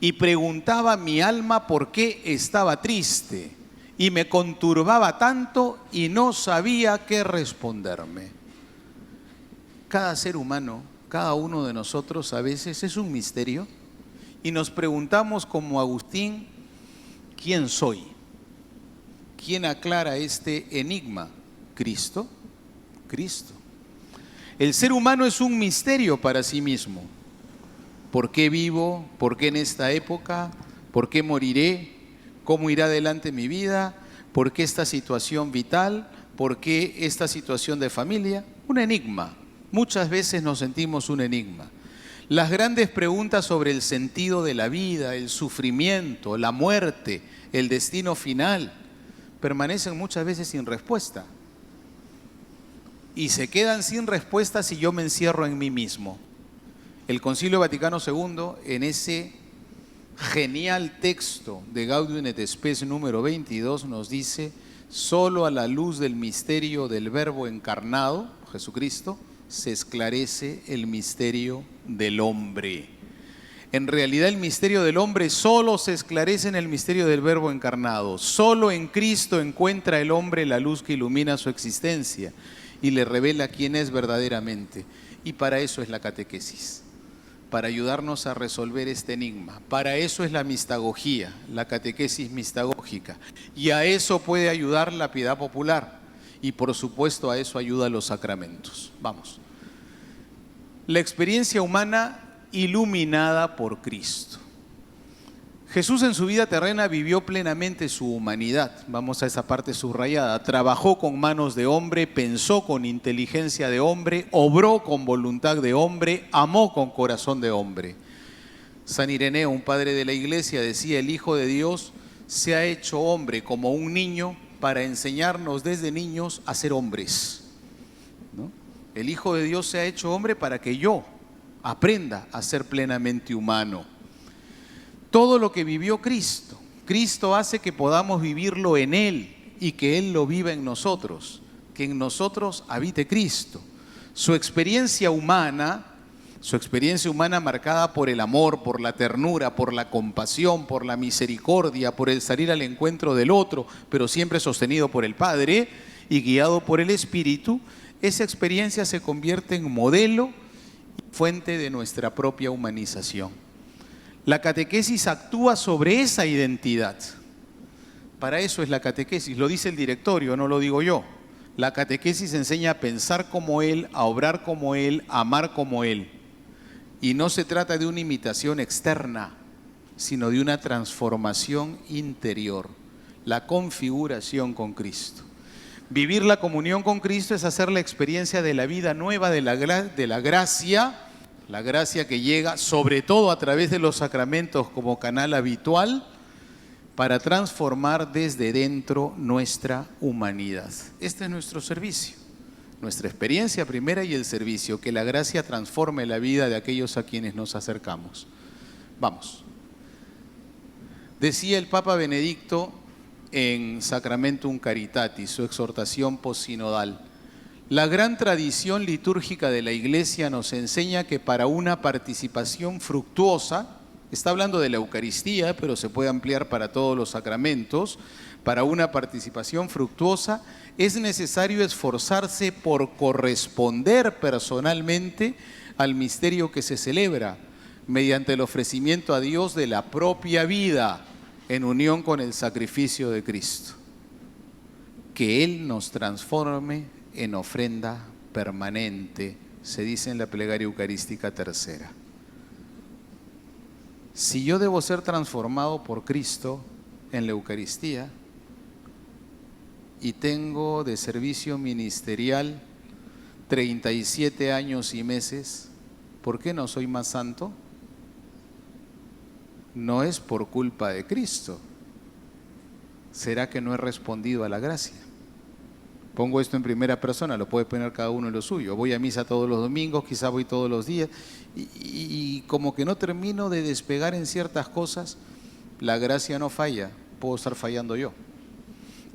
y preguntaba a mi alma por qué estaba triste, y me conturbaba tanto y no sabía qué responderme. Cada ser humano, cada uno de nosotros a veces es un misterio y nos preguntamos como Agustín, ¿quién soy? ¿Quién aclara este enigma? ¿Cristo? Cristo. El ser humano es un misterio para sí mismo. ¿Por qué vivo? ¿Por qué en esta época? ¿Por qué moriré? ¿Cómo irá adelante mi vida? ¿Por qué esta situación vital? ¿Por qué esta situación de familia? Un enigma. Muchas veces nos sentimos un enigma. Las grandes preguntas sobre el sentido de la vida, el sufrimiento, la muerte, el destino final, permanecen muchas veces sin respuesta. Y se quedan sin respuesta si yo me encierro en mí mismo. El Concilio Vaticano II, en ese genial texto de Gaudium et Spes número 22, nos dice: solo a la luz del misterio del Verbo encarnado, Jesucristo, se esclarece el misterio del hombre. En realidad el misterio del hombre solo se esclarece en el misterio del Verbo encarnado. Solo en Cristo encuentra el hombre la luz que ilumina su existencia y le revela quién es verdaderamente. Y para eso es la catequesis, para ayudarnos a resolver este enigma. Para eso es la mistagogía, la catequesis mistagógica. Y a eso puede ayudar la piedad popular. Y por supuesto a eso ayudan los sacramentos. Vamos. La experiencia humana iluminada por Cristo. Jesús en su vida terrena vivió plenamente su humanidad. Vamos a esa parte subrayada. Trabajó con manos de hombre, pensó con inteligencia de hombre, obró con voluntad de hombre, amó con corazón de hombre. San Ireneo, un padre de la iglesia, decía: el Hijo de Dios se ha hecho hombre como un niño para enseñarnos desde niños a ser hombres, ¿no? El Hijo de Dios se ha hecho hombre para que yo aprenda a ser plenamente humano. Todo lo que vivió Cristo, Cristo hace que podamos vivirlo en Él y que Él lo viva en nosotros, que en nosotros habite Cristo. Su experiencia humana marcada por el amor, por la ternura, por la compasión, por la misericordia, por el salir al encuentro del otro, pero siempre sostenido por el Padre y guiado por el Espíritu, esa experiencia se convierte en modelo y fuente de nuestra propia humanización. La catequesis actúa sobre esa identidad. Para eso es la catequesis, lo dice el directorio, no lo digo yo. La catequesis enseña a pensar como Él, a obrar como Él, a amar como Él. Y no se trata de una imitación externa, sino de una transformación interior, la configuración con Cristo. Vivir la comunión con Cristo es hacer la experiencia de la vida nueva, de la gracia, la gracia que llega sobre todo a través de los sacramentos como canal habitual para transformar desde dentro nuestra humanidad. Este es nuestro servicio, nuestra experiencia primera y el servicio, que la gracia transforme la vida de aquellos a quienes nos acercamos. Vamos. Decía el Papa Benedicto en Sacramentum Caritatis, su exhortación possinodal: la gran tradición litúrgica de la Iglesia nos enseña que para una participación fructuosa, está hablando de la Eucaristía, pero se puede ampliar para todos los sacramentos, para una participación fructuosa es necesario esforzarse por corresponder personalmente al misterio que se celebra, mediante el ofrecimiento a Dios de la propia vida en unión con el sacrificio de Cristo. Que Él nos transforme en ofrenda permanente, se dice en la plegaria eucarística tercera. Si yo debo ser transformado por Cristo en la Eucaristía y tengo de servicio ministerial 37 años y meses, ¿por qué no soy más santo? No es por culpa de Cristo. ¿Será que no he respondido a la gracia? Pongo esto en primera persona, lo puede poner cada uno en lo suyo. Voy a misa todos los domingos, quizá voy todos los días, y como que no termino de despegar en ciertas cosas. La gracia no falla, puedo estar fallando yo.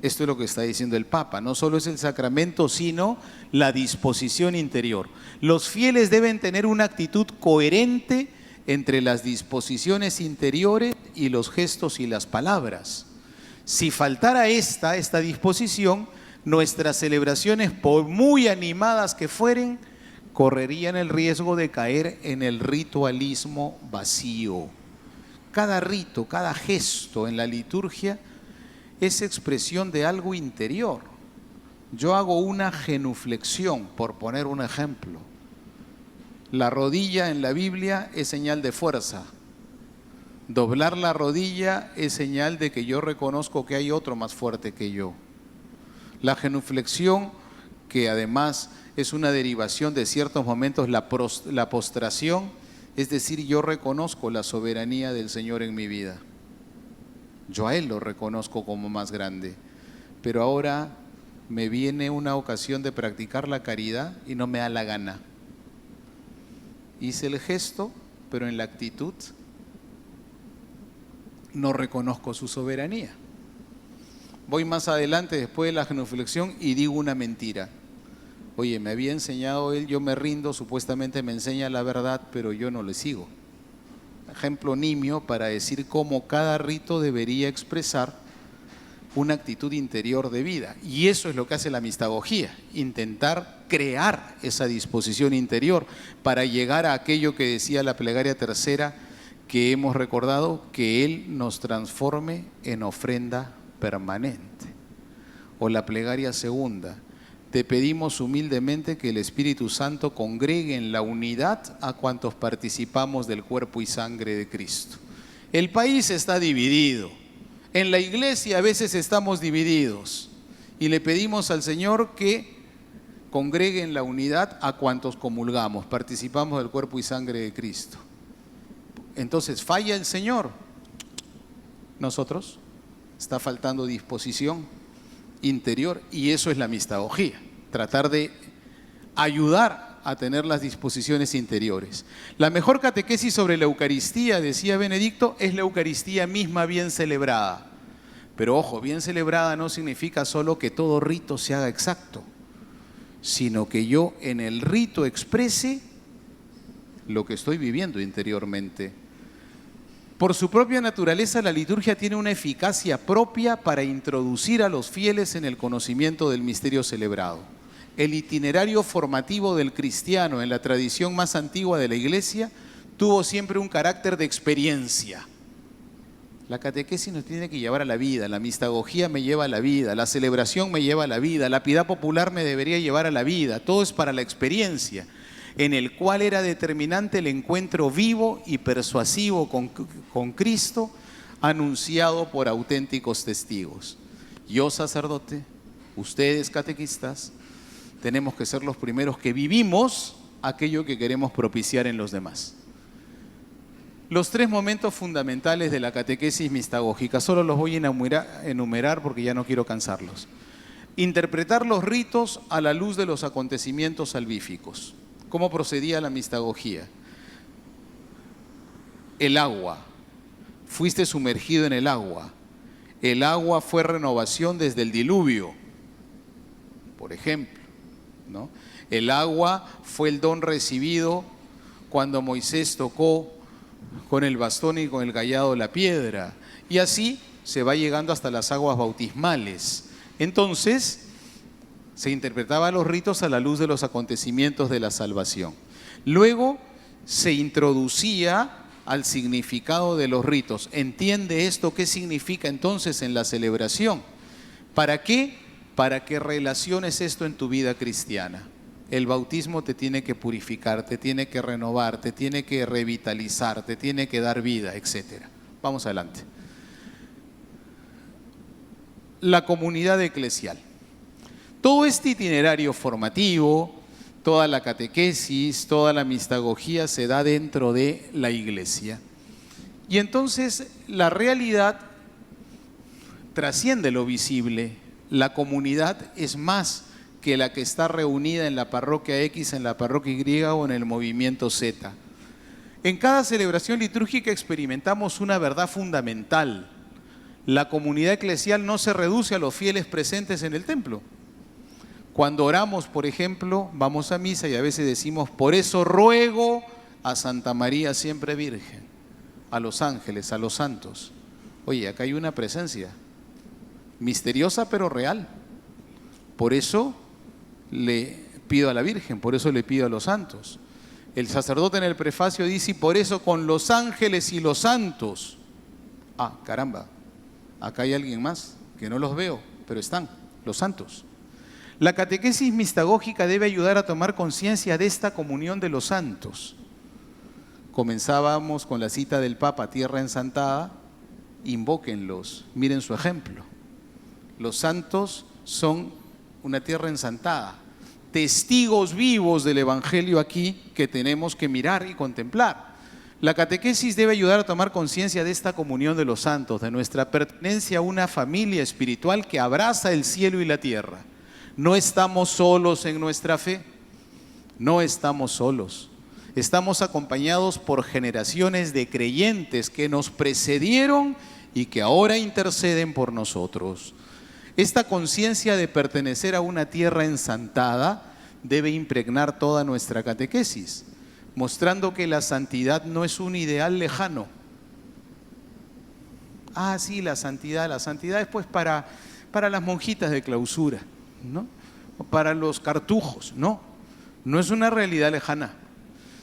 Esto es lo que está diciendo el Papa. No solo es el sacramento, sino la disposición interior. Los fieles deben tener una actitud coherente entre las disposiciones interiores y los gestos y las palabras. Si faltara esta disposición, nuestras celebraciones, por muy animadas que fueren, correrían el riesgo de caer en el ritualismo vacío. Cada rito, cada gesto en la liturgia es expresión de algo interior. Yo hago una genuflexión, por poner un ejemplo. La rodilla en la Biblia es señal de fuerza. Doblar la rodilla es señal de que yo reconozco que hay otro más fuerte que yo. La genuflexión, que además es una derivación de ciertos momentos, la postración, es decir, yo reconozco la soberanía del Señor en mi vida. Yo a Él lo reconozco como más grande. Pero ahora me viene una ocasión de practicar la caridad y no me da la gana. Hice el gesto, pero en la actitud no reconozco su soberanía. Voy más adelante después de la genuflexión y digo una mentira. Oye, me había enseñado él, yo me rindo, supuestamente me enseña la verdad, pero yo no le sigo. Ejemplo nimio para decir cómo cada rito debería expresar una actitud interior de vida. Y eso es lo que hace la mistagogía, intentar crear esa disposición interior para llegar a aquello que decía la plegaria tercera que hemos recordado, que Él nos transforme en ofrenda permanente. O la plegaria segunda: te pedimos humildemente que el Espíritu Santo congregue en la unidad a cuantos participamos del cuerpo y sangre de Cristo. El país está dividido, en la iglesia a veces estamos divididos y le pedimos al Señor que congregue en la unidad a cuantos comulgamos, participamos del cuerpo y sangre de Cristo. Entonces, ¿falla el Señor? Nosotros. Está faltando disposición interior, y eso es la mistagogía, tratar de ayudar a tener las disposiciones interiores. La mejor catequesis sobre la Eucaristía, decía Benedicto, es la Eucaristía misma bien celebrada. Pero ojo, bien celebrada no significa solo que todo rito se haga exacto, sino que yo en el rito exprese lo que estoy viviendo interiormente. Por su propia naturaleza, la liturgia tiene una eficacia propia para introducir a los fieles en el conocimiento del misterio celebrado. El itinerario formativo del cristiano en la tradición más antigua de la Iglesia tuvo siempre un carácter de experiencia. La catequesis nos tiene que llevar a la vida, la mistagogía me lleva a la vida, la celebración me lleva a la vida, la piedad popular me debería llevar a la vida. Todo es para la experiencia, en el cual era determinante el encuentro vivo y persuasivo con Cristo, anunciado por auténticos testigos. Yo, sacerdote, ustedes, catequistas, tenemos que ser los primeros que vivimos aquello que queremos propiciar en los demás. Los tres momentos fundamentales de la catequesis mistagógica, solo los voy a enumerar porque ya no quiero cansarlos. Interpretar los ritos a la luz de los acontecimientos salvíficos. ¿Cómo procedía la mistagogía? El agua. Fuiste sumergido en el agua. El agua fue renovación desde el diluvio, por ejemplo, ¿no? El agua fue el don recibido cuando Moisés tocó con el bastón y con el cayado la piedra. Y así se va llegando hasta las aguas bautismales. Entonces, se interpretaban los ritos a la luz de los acontecimientos de la salvación. Luego se introducía al significado de los ritos. ¿Entiende esto qué significa entonces en la celebración? ¿Para qué? Para que relaciones esto en tu vida cristiana. El bautismo te tiene que purificar, te tiene que renovar, te tiene que revitalizar, te tiene que dar vida, etc. Vamos adelante. La comunidad eclesial. Todo este itinerario formativo, toda la catequesis, toda la mistagogía se da dentro de la iglesia. Y entonces la realidad trasciende lo visible. La comunidad es más que la que está reunida en la parroquia X, en la parroquia Y o en el movimiento Z. En cada celebración litúrgica experimentamos una verdad fundamental. La comunidad eclesial no se reduce a los fieles presentes en el templo. Cuando oramos, por ejemplo, vamos a misa y a veces decimos, por eso ruego a Santa María siempre Virgen, a los ángeles, a los santos. Oye, acá hay una presencia misteriosa pero real. Por eso le pido a la Virgen, por eso le pido a los santos. El sacerdote en el prefacio dice, y por eso con los ángeles y los santos. Ah, caramba, acá hay alguien más que no los veo, pero están los santos. La catequesis mistagógica debe ayudar a tomar conciencia de esta comunión de los santos. Comenzábamos con la cita del Papa, tierra ensantada, invóquenlos, miren su ejemplo. Los santos son una tierra ensantada, testigos vivos del Evangelio aquí que tenemos que mirar y contemplar. La catequesis debe ayudar a tomar conciencia de esta comunión de los santos, de nuestra pertenencia a una familia espiritual que abraza el cielo y la tierra. No estamos solos en nuestra fe, no estamos solos. Estamos acompañados por generaciones de creyentes que nos precedieron y que ahora interceden por nosotros. Esta conciencia de pertenecer a una tierra ensantada debe impregnar toda nuestra catequesis, mostrando que la santidad no es un ideal lejano. Ah, sí, la santidad es pues para las monjitas de clausura, ¿no? O para los cartujos, no es una realidad lejana,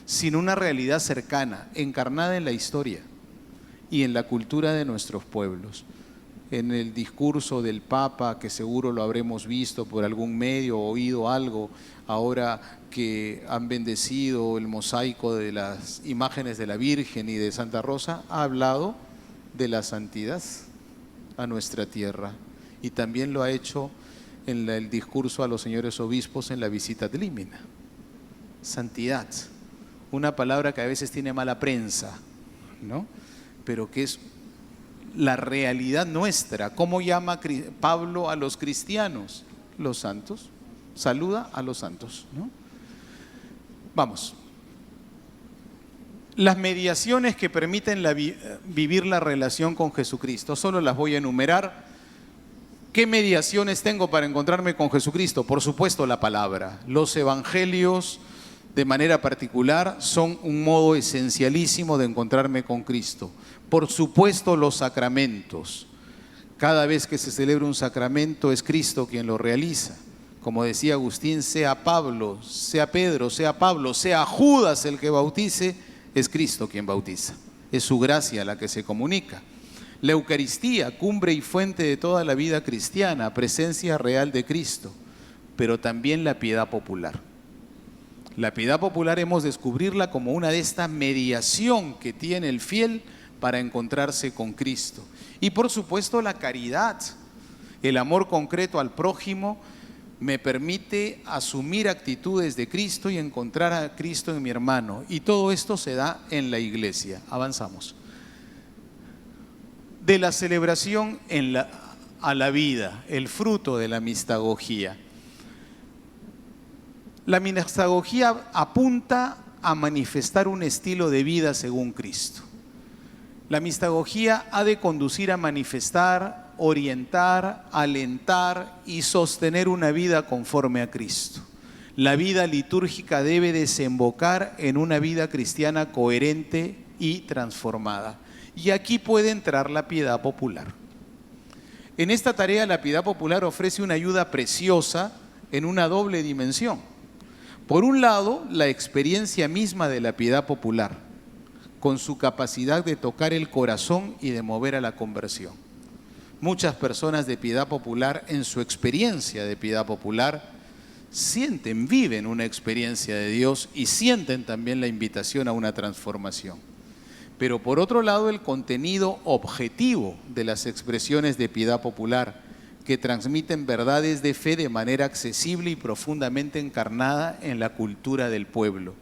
sino una realidad cercana, encarnada en la historia y en la cultura de nuestros pueblos. En el discurso del Papa, que seguro lo habremos visto por algún medio, oído algo, ahora que han bendecido el mosaico de las imágenes de la Virgen y de Santa Rosa, ha hablado de la santidad a nuestra tierra. Y también lo ha hecho en el discurso a los señores obispos en la visita de Límina. Santidad, una palabra que a veces tiene mala prensa, ¿no? Pero que es la realidad nuestra. ¿Cómo llama Pablo a los cristianos? Los santos. Saluda a los santos, ¿no? Vamos. Las mediaciones que permiten vivir la relación con Jesucristo, solo las voy a enumerar. ¿Qué mediaciones tengo para encontrarme con Jesucristo? Por supuesto, la palabra. Los evangelios, de manera particular, son un modo esencialísimo de encontrarme con Cristo. Por supuesto, los sacramentos. Cada vez que se celebra un sacramento es Cristo quien lo realiza. Como decía Agustín, sea Pablo, sea Pedro, sea Pablo, sea Judas el que bautice, es Cristo quien bautiza. Es su gracia la que se comunica. La Eucaristía, cumbre y fuente de toda la vida cristiana, presencia real de Cristo, pero también la piedad popular. La piedad popular hemos de descubrirla como una de esta mediación que tiene el fiel para encontrarse con Cristo. Y por supuesto la caridad, el amor concreto al prójimo, me permite asumir actitudes de Cristo y encontrar a Cristo en mi hermano. Y todo esto se da en la iglesia. Avanzamos. De la celebración a la vida, el fruto de la mistagogía. La mistagogía apunta a manifestar un estilo de vida según Cristo. La mistagogía ha de conducir a manifestar, orientar, alentar y sostener una vida conforme a Cristo. La vida litúrgica debe desembocar en una vida cristiana coherente y transformada. Y aquí puede entrar la piedad popular. En esta tarea la piedad popular ofrece una ayuda preciosa en una doble dimensión. Por un lado, la experiencia misma de la piedad popular, con su capacidad de tocar el corazón y de mover a la conversión. Muchas personas de piedad popular, en su experiencia de piedad popular, sienten, viven una experiencia de Dios y sienten también la invitación a una transformación. Pero por otro lado, el contenido objetivo de las expresiones de piedad popular, que transmiten verdades de fe de manera accesible y profundamente encarnada en la cultura del pueblo.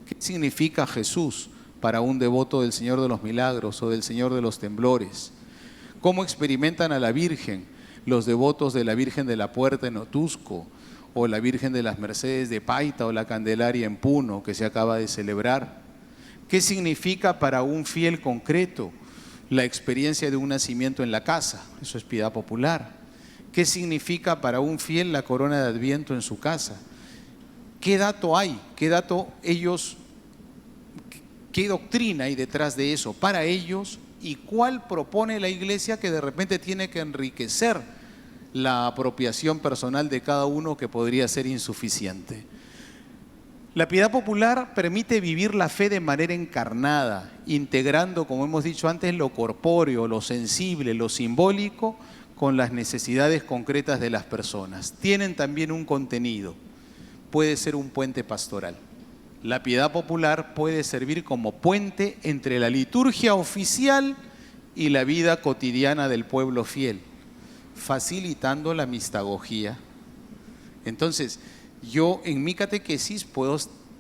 ¿Qué significa Jesús para un devoto del Señor de los Milagros o del Señor de los Temblores? ¿Cómo experimentan a la Virgen los devotos de la Virgen de la Puerta en Otusco, o la Virgen de las Mercedes de Paita, o la Candelaria en Puno, que se acaba de celebrar? ¿Qué significa para un fiel concreto la experiencia de un nacimiento en la casa? Eso es piedad popular. ¿Qué significa para un fiel la corona de Adviento en su casa? ¿Qué dato hay? ¿Qué dato ellos, qué doctrina hay detrás de eso para ellos? ¿Y cuál propone la Iglesia que de repente tiene que enriquecer la apropiación personal de cada uno, que podría ser insuficiente? La piedad popular permite vivir la fe de manera encarnada, integrando, como hemos dicho antes, lo corpóreo, lo sensible, lo simbólico, con las necesidades concretas de las personas. Tienen también un contenido. Puede ser un puente pastoral. La piedad popular puede servir como puente entre la liturgia oficial y la vida cotidiana del pueblo fiel, facilitando la mistagogía. Entonces, yo en mi catequesis puedo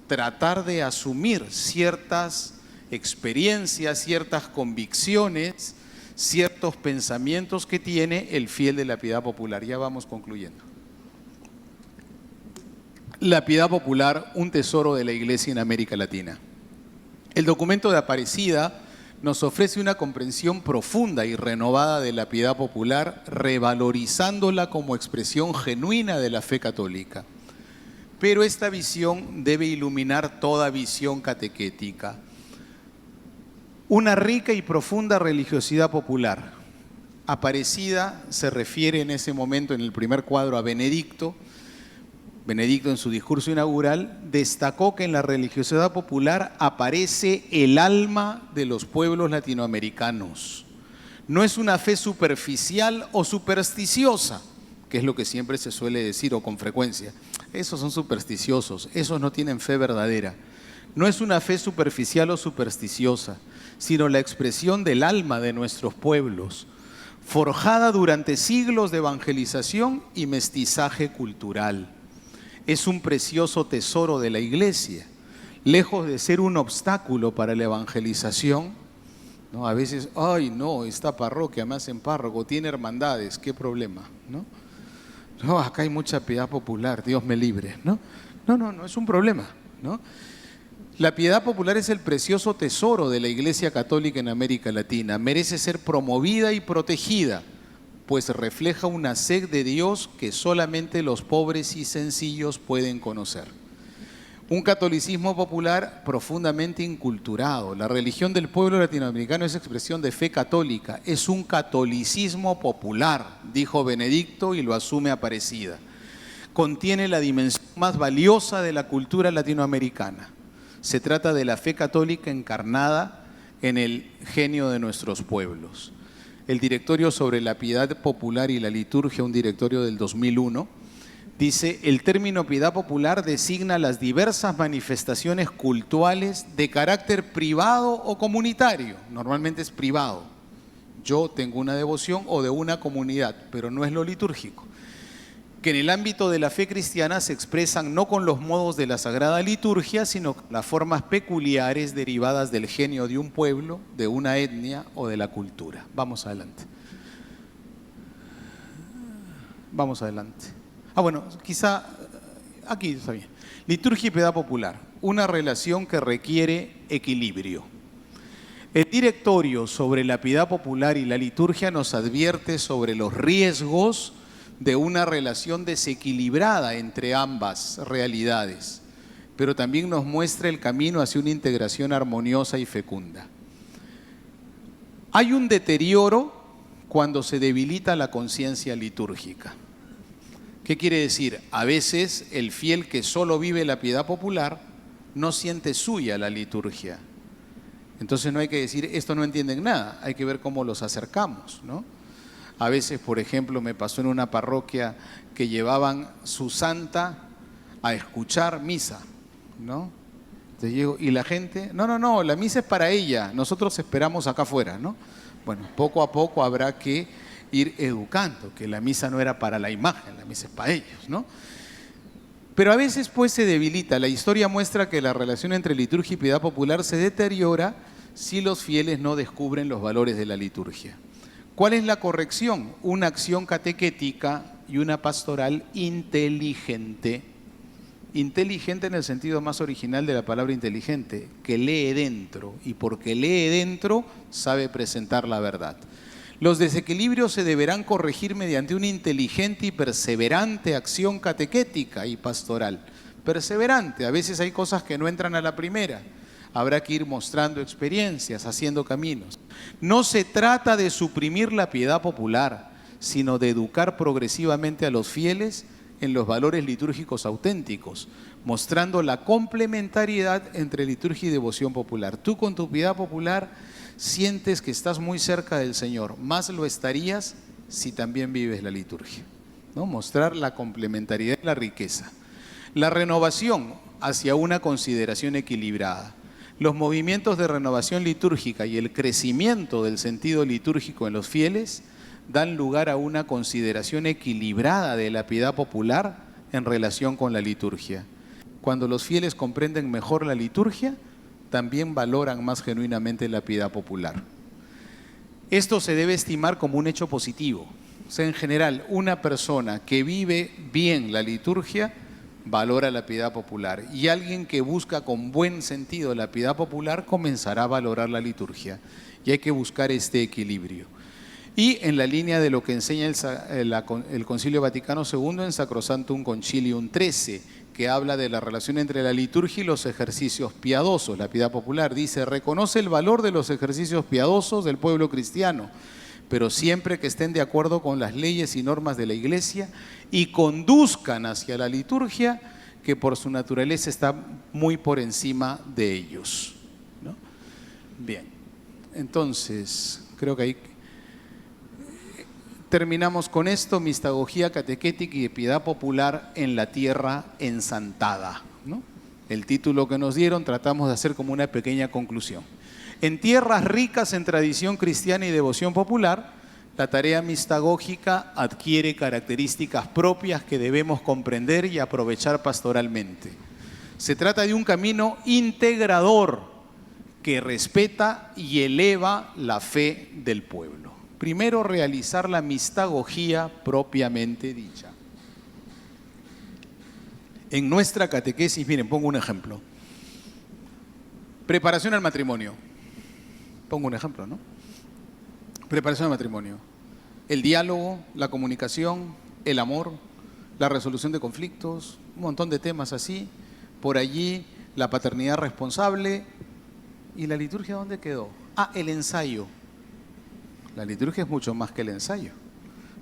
tratar de asumir ciertas experiencias, ciertas convicciones, ciertos pensamientos que tiene el fiel de la piedad popular. Ya vamos concluyendo. La piedad popular, un tesoro de la Iglesia en América Latina. El documento de Aparecida nos ofrece una comprensión profunda y renovada de la piedad popular, revalorizándola como expresión genuina de la fe católica. Pero esta visión debe iluminar toda visión catequética. Una rica y profunda religiosidad popular. Aparecida se refiere en ese momento, en el primer cuadro, a Benedicto. Benedicto, en su discurso inaugural, destacó que en la religiosidad popular aparece el alma de los pueblos latinoamericanos. No es una fe superficial o supersticiosa, que es lo que siempre se suele decir, o con frecuencia. Esos son supersticiosos, esos no tienen fe verdadera. No es una fe superficial o supersticiosa, sino la expresión del alma de nuestros pueblos, forjada durante siglos de evangelización y mestizaje cultural. Es un precioso tesoro de la Iglesia, lejos de ser un obstáculo para la evangelización, ¿no? A veces, ay no, esta parroquia me hacen párroco, tiene hermandades, ¿qué problema? No, acá hay mucha piedad popular, Dios me libre, ¿no? No es un problema, ¿no? La piedad popular es el precioso tesoro de la Iglesia Católica en América Latina, merece ser promovida y protegida, pues refleja una sed de Dios que solamente los pobres y sencillos pueden conocer. Un catolicismo popular profundamente inculturado. La religión del pueblo latinoamericano es expresión de fe católica, es un catolicismo popular, dijo Benedicto, y lo asume Aparecida. Contiene la dimensión más valiosa de la cultura latinoamericana. Se trata de la fe católica encarnada en el genio de nuestros pueblos. El Directorio sobre la Piedad Popular y la Liturgia, un directorio del 2001, dice: el término piedad popular designa las diversas manifestaciones cultuales de carácter privado o comunitario. Normalmente es privado. Yo tengo una devoción o de una comunidad, pero no es lo litúrgico. Que en el ámbito de la fe cristiana se expresan no con los modos de la Sagrada Liturgia, sino con las formas peculiares derivadas del genio de un pueblo, de una etnia o de la cultura. Vamos adelante. Vamos adelante. Bueno, quizá aquí está bien. Liturgia y piedad popular, una relación que requiere equilibrio. El Directorio sobre la Piedad Popular y la Liturgia nos advierte sobre los riesgos de una relación desequilibrada entre ambas realidades, pero también nos muestra el camino hacia una integración armoniosa y fecunda. Hay un deterioro cuando se debilita la conciencia litúrgica. ¿Qué quiere decir? A veces el fiel que solo vive la piedad popular no siente suya la liturgia. Entonces no hay que decir, esto no entienden nada, hay que ver cómo los acercamos, ¿no? A veces, por ejemplo, me pasó en una parroquia que llevaban su santa a escuchar misa, ¿no? Entonces llego, y la gente, no, la misa es para ella, nosotros esperamos acá afuera, ¿no? Bueno, poco a poco habrá que ir educando, que la misa no era para la imagen, la misa es para ellos, ¿no? Pero a veces pues se debilita. La historia muestra que la relación entre liturgia y piedad popular se deteriora si los fieles no descubren los valores de la liturgia. ¿Cuál es la corrección? Una acción catequética y una pastoral inteligente. Inteligente en el sentido más original de la palabra inteligente, que lee dentro, y porque lee dentro sabe presentar la verdad. Los desequilibrios se deberán corregir mediante una inteligente y perseverante acción catequética y pastoral. Perseverante, a veces hay cosas que no entran a la primera. Habrá que ir mostrando experiencias, haciendo caminos. No se trata de suprimir la piedad popular, sino de educar progresivamente a los fieles en los valores litúrgicos auténticos, mostrando la complementariedad entre liturgia y devoción popular. Tú con tu piedad popular sientes que estás muy cerca del Señor, más lo estarías si también vives la liturgia, ¿no? Mostrar la complementariedad y la riqueza. La renovación hacia una consideración equilibrada. Los movimientos de renovación litúrgica y el crecimiento del sentido litúrgico en los fieles dan lugar a una consideración equilibrada de la piedad popular en relación con la liturgia. Cuando los fieles comprenden mejor la liturgia, también valoran más genuinamente la piedad popular. Esto se debe estimar como un hecho positivo. O sea, en general, una persona que vive bien la liturgia valora la piedad popular, y alguien que busca con buen sentido la piedad popular comenzará a valorar la liturgia, y hay que buscar este equilibrio. Y en la línea de lo que enseña el Concilio Vaticano II en Sacrosanctum Concilium 13, que habla de la relación entre la liturgia y los ejercicios piadosos, la piedad popular, dice: reconoce el valor de los ejercicios piadosos del pueblo cristiano, pero siempre que estén de acuerdo con las leyes y normas de la Iglesia y conduzcan hacia la liturgia, que por su naturaleza está muy por encima de ellos, ¿no? Bien, entonces creo que ahí terminamos con esto: mistagogía catequética y piedad popular en la tierra ensantada, ¿no? El título que nos dieron tratamos de hacer como una pequeña conclusión. En tierras ricas en tradición cristiana y devoción popular, la tarea mistagógica adquiere características propias que debemos comprender y aprovechar pastoralmente. Se trata de un camino integrador que respeta y eleva la fe del pueblo. Primero, realizar la mistagogía propiamente dicha. En nuestra catequesis, miren, pongo un ejemplo. Preparación al matrimonio. Pongo un ejemplo, ¿no? Preparación al matrimonio. El diálogo, la comunicación, el amor, la resolución de conflictos, un montón de temas así. Por allí, la paternidad responsable. ¿Y la liturgia dónde quedó? Ah, el ensayo. La liturgia es mucho más que el ensayo.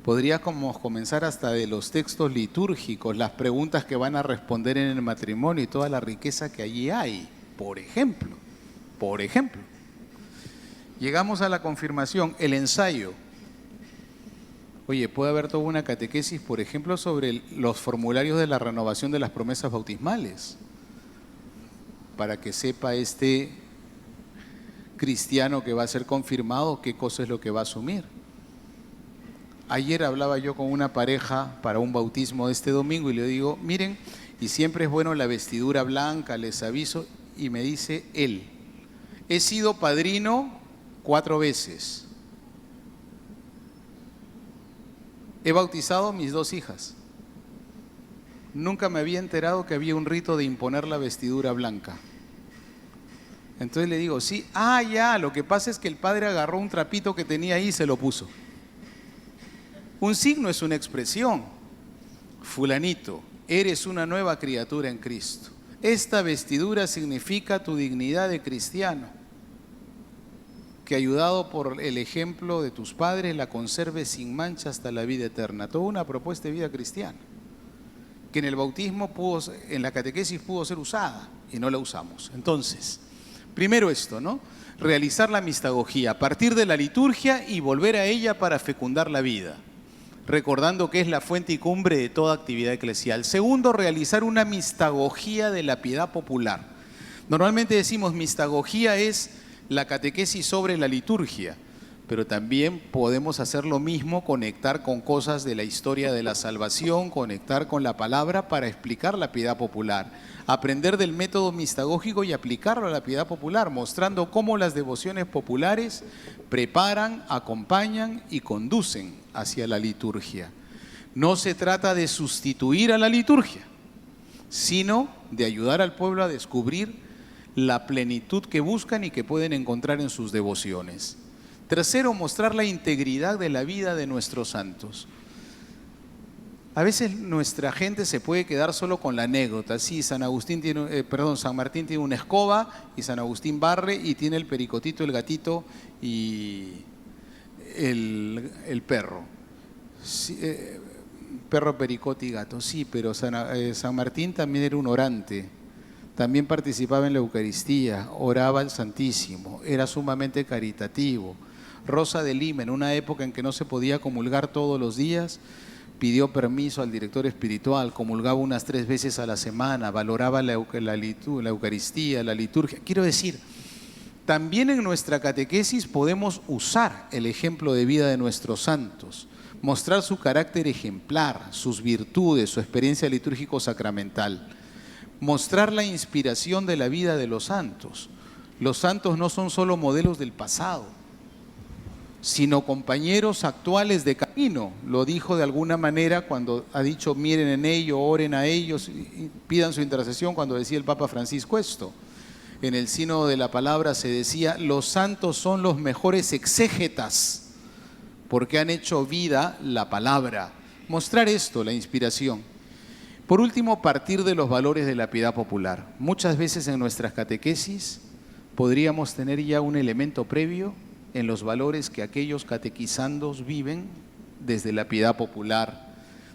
Podríamos comenzar hasta de los textos litúrgicos, las preguntas que van a responder en el matrimonio y toda la riqueza que allí hay. Por ejemplo, llegamos a la confirmación, el ensayo. Oye, puede haber toda una catequesis, por ejemplo, sobre los formularios de la renovación de las promesas bautismales, para que sepa este cristiano que va a ser confirmado qué cosa es lo que va a asumir. Ayer hablaba yo con una pareja para un bautismo de este domingo y le digo: miren, y siempre es bueno la vestidura blanca, les aviso, y me dice él: he sido padrino 4 veces, he bautizado a mis 2 hijas, nunca me había enterado que había un rito de imponer la vestidura blanca. Entonces le digo: sí, ya, lo que pasa es que el padre agarró un trapito que tenía ahí y se lo puso. Un signo es una expresión. Fulanito, eres una nueva criatura en Cristo. Esta vestidura significa tu dignidad de cristiano, que ayudado por el ejemplo de tus padres la conserves sin mancha hasta la vida eterna. Toda una propuesta de vida cristiana, que en el bautismo en la catequesis pudo ser usada y no la usamos. Entonces, primero esto, ¿no? Realizar la mistagogía a partir de la liturgia y volver a ella para fecundar la vida. recordando que es la fuente y cumbre de toda actividad eclesial. Segundo, realizar una mistagogía de la piedad popular. Normalmente decimos mistagogía es la catequesis sobre la liturgia, pero también podemos hacer lo mismo, conectar con cosas de la historia de la salvación, conectar con la palabra para explicar la piedad popular, aprender del método mistagógico y aplicarlo a la piedad popular, mostrando cómo las devociones populares preparan, acompañan y conducen hacia la liturgia. No se trata de sustituir a la liturgia, sino de ayudar al pueblo a descubrir la plenitud que buscan y que pueden encontrar en sus devociones. Tercero, mostrar la integridad de la vida de nuestros santos. A veces nuestra gente se puede quedar solo con la anécdota. Sí, San Martín tiene una escoba y San Agustín barre y tiene el pericotito, el gatito y el perro. Sí, perro, pericote y gato. Sí, pero San Martín también era un orante. También participaba en la Eucaristía, oraba al Santísimo, era sumamente caritativo. Rosa de Lima, en una época en que no se podía comulgar todos los días, pidió permiso al director espiritual, comulgaba unas 3 veces a la semana, valoraba la Eucaristía, la liturgia. Quiero decir, también en nuestra catequesis podemos usar el ejemplo de vida de nuestros santos, mostrar su carácter ejemplar, sus virtudes, su experiencia litúrgico-sacramental, mostrar la inspiración de la vida de los santos. Los santos no son solo modelos del pasado, sino compañeros actuales de camino. Lo dijo de alguna manera cuando ha dicho miren en ello, oren a ellos, y pidan su intercesión, cuando decía el Papa Francisco esto. En el Sínodo de la Palabra se decía, los santos son los mejores exégetas porque han hecho vida la palabra. Mostrar esto, la inspiración. Por último, partir de los valores de la piedad popular. Muchas veces en nuestras catequesis podríamos tener ya un elemento previo en los valores que aquellos catequizandos viven desde la piedad popular.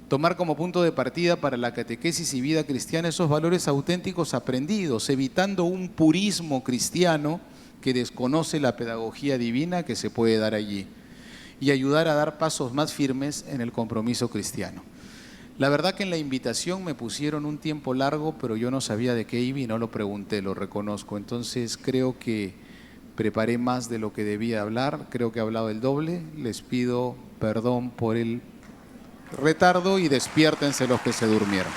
Tomar como punto de partida para la catequesis y vida cristiana esos valores auténticos aprendidos, evitando un purismo cristiano que desconoce la pedagogía divina que se puede dar allí, y ayudar a dar pasos más firmes en el compromiso cristiano. La verdad que en la invitación me pusieron un tiempo largo, pero yo no sabía de qué iba y no lo pregunté, lo reconozco. Entonces creo que preparé más de lo que debía hablar, creo que he hablado el doble. Les pido perdón por el retardo y despiértense los que se durmieron.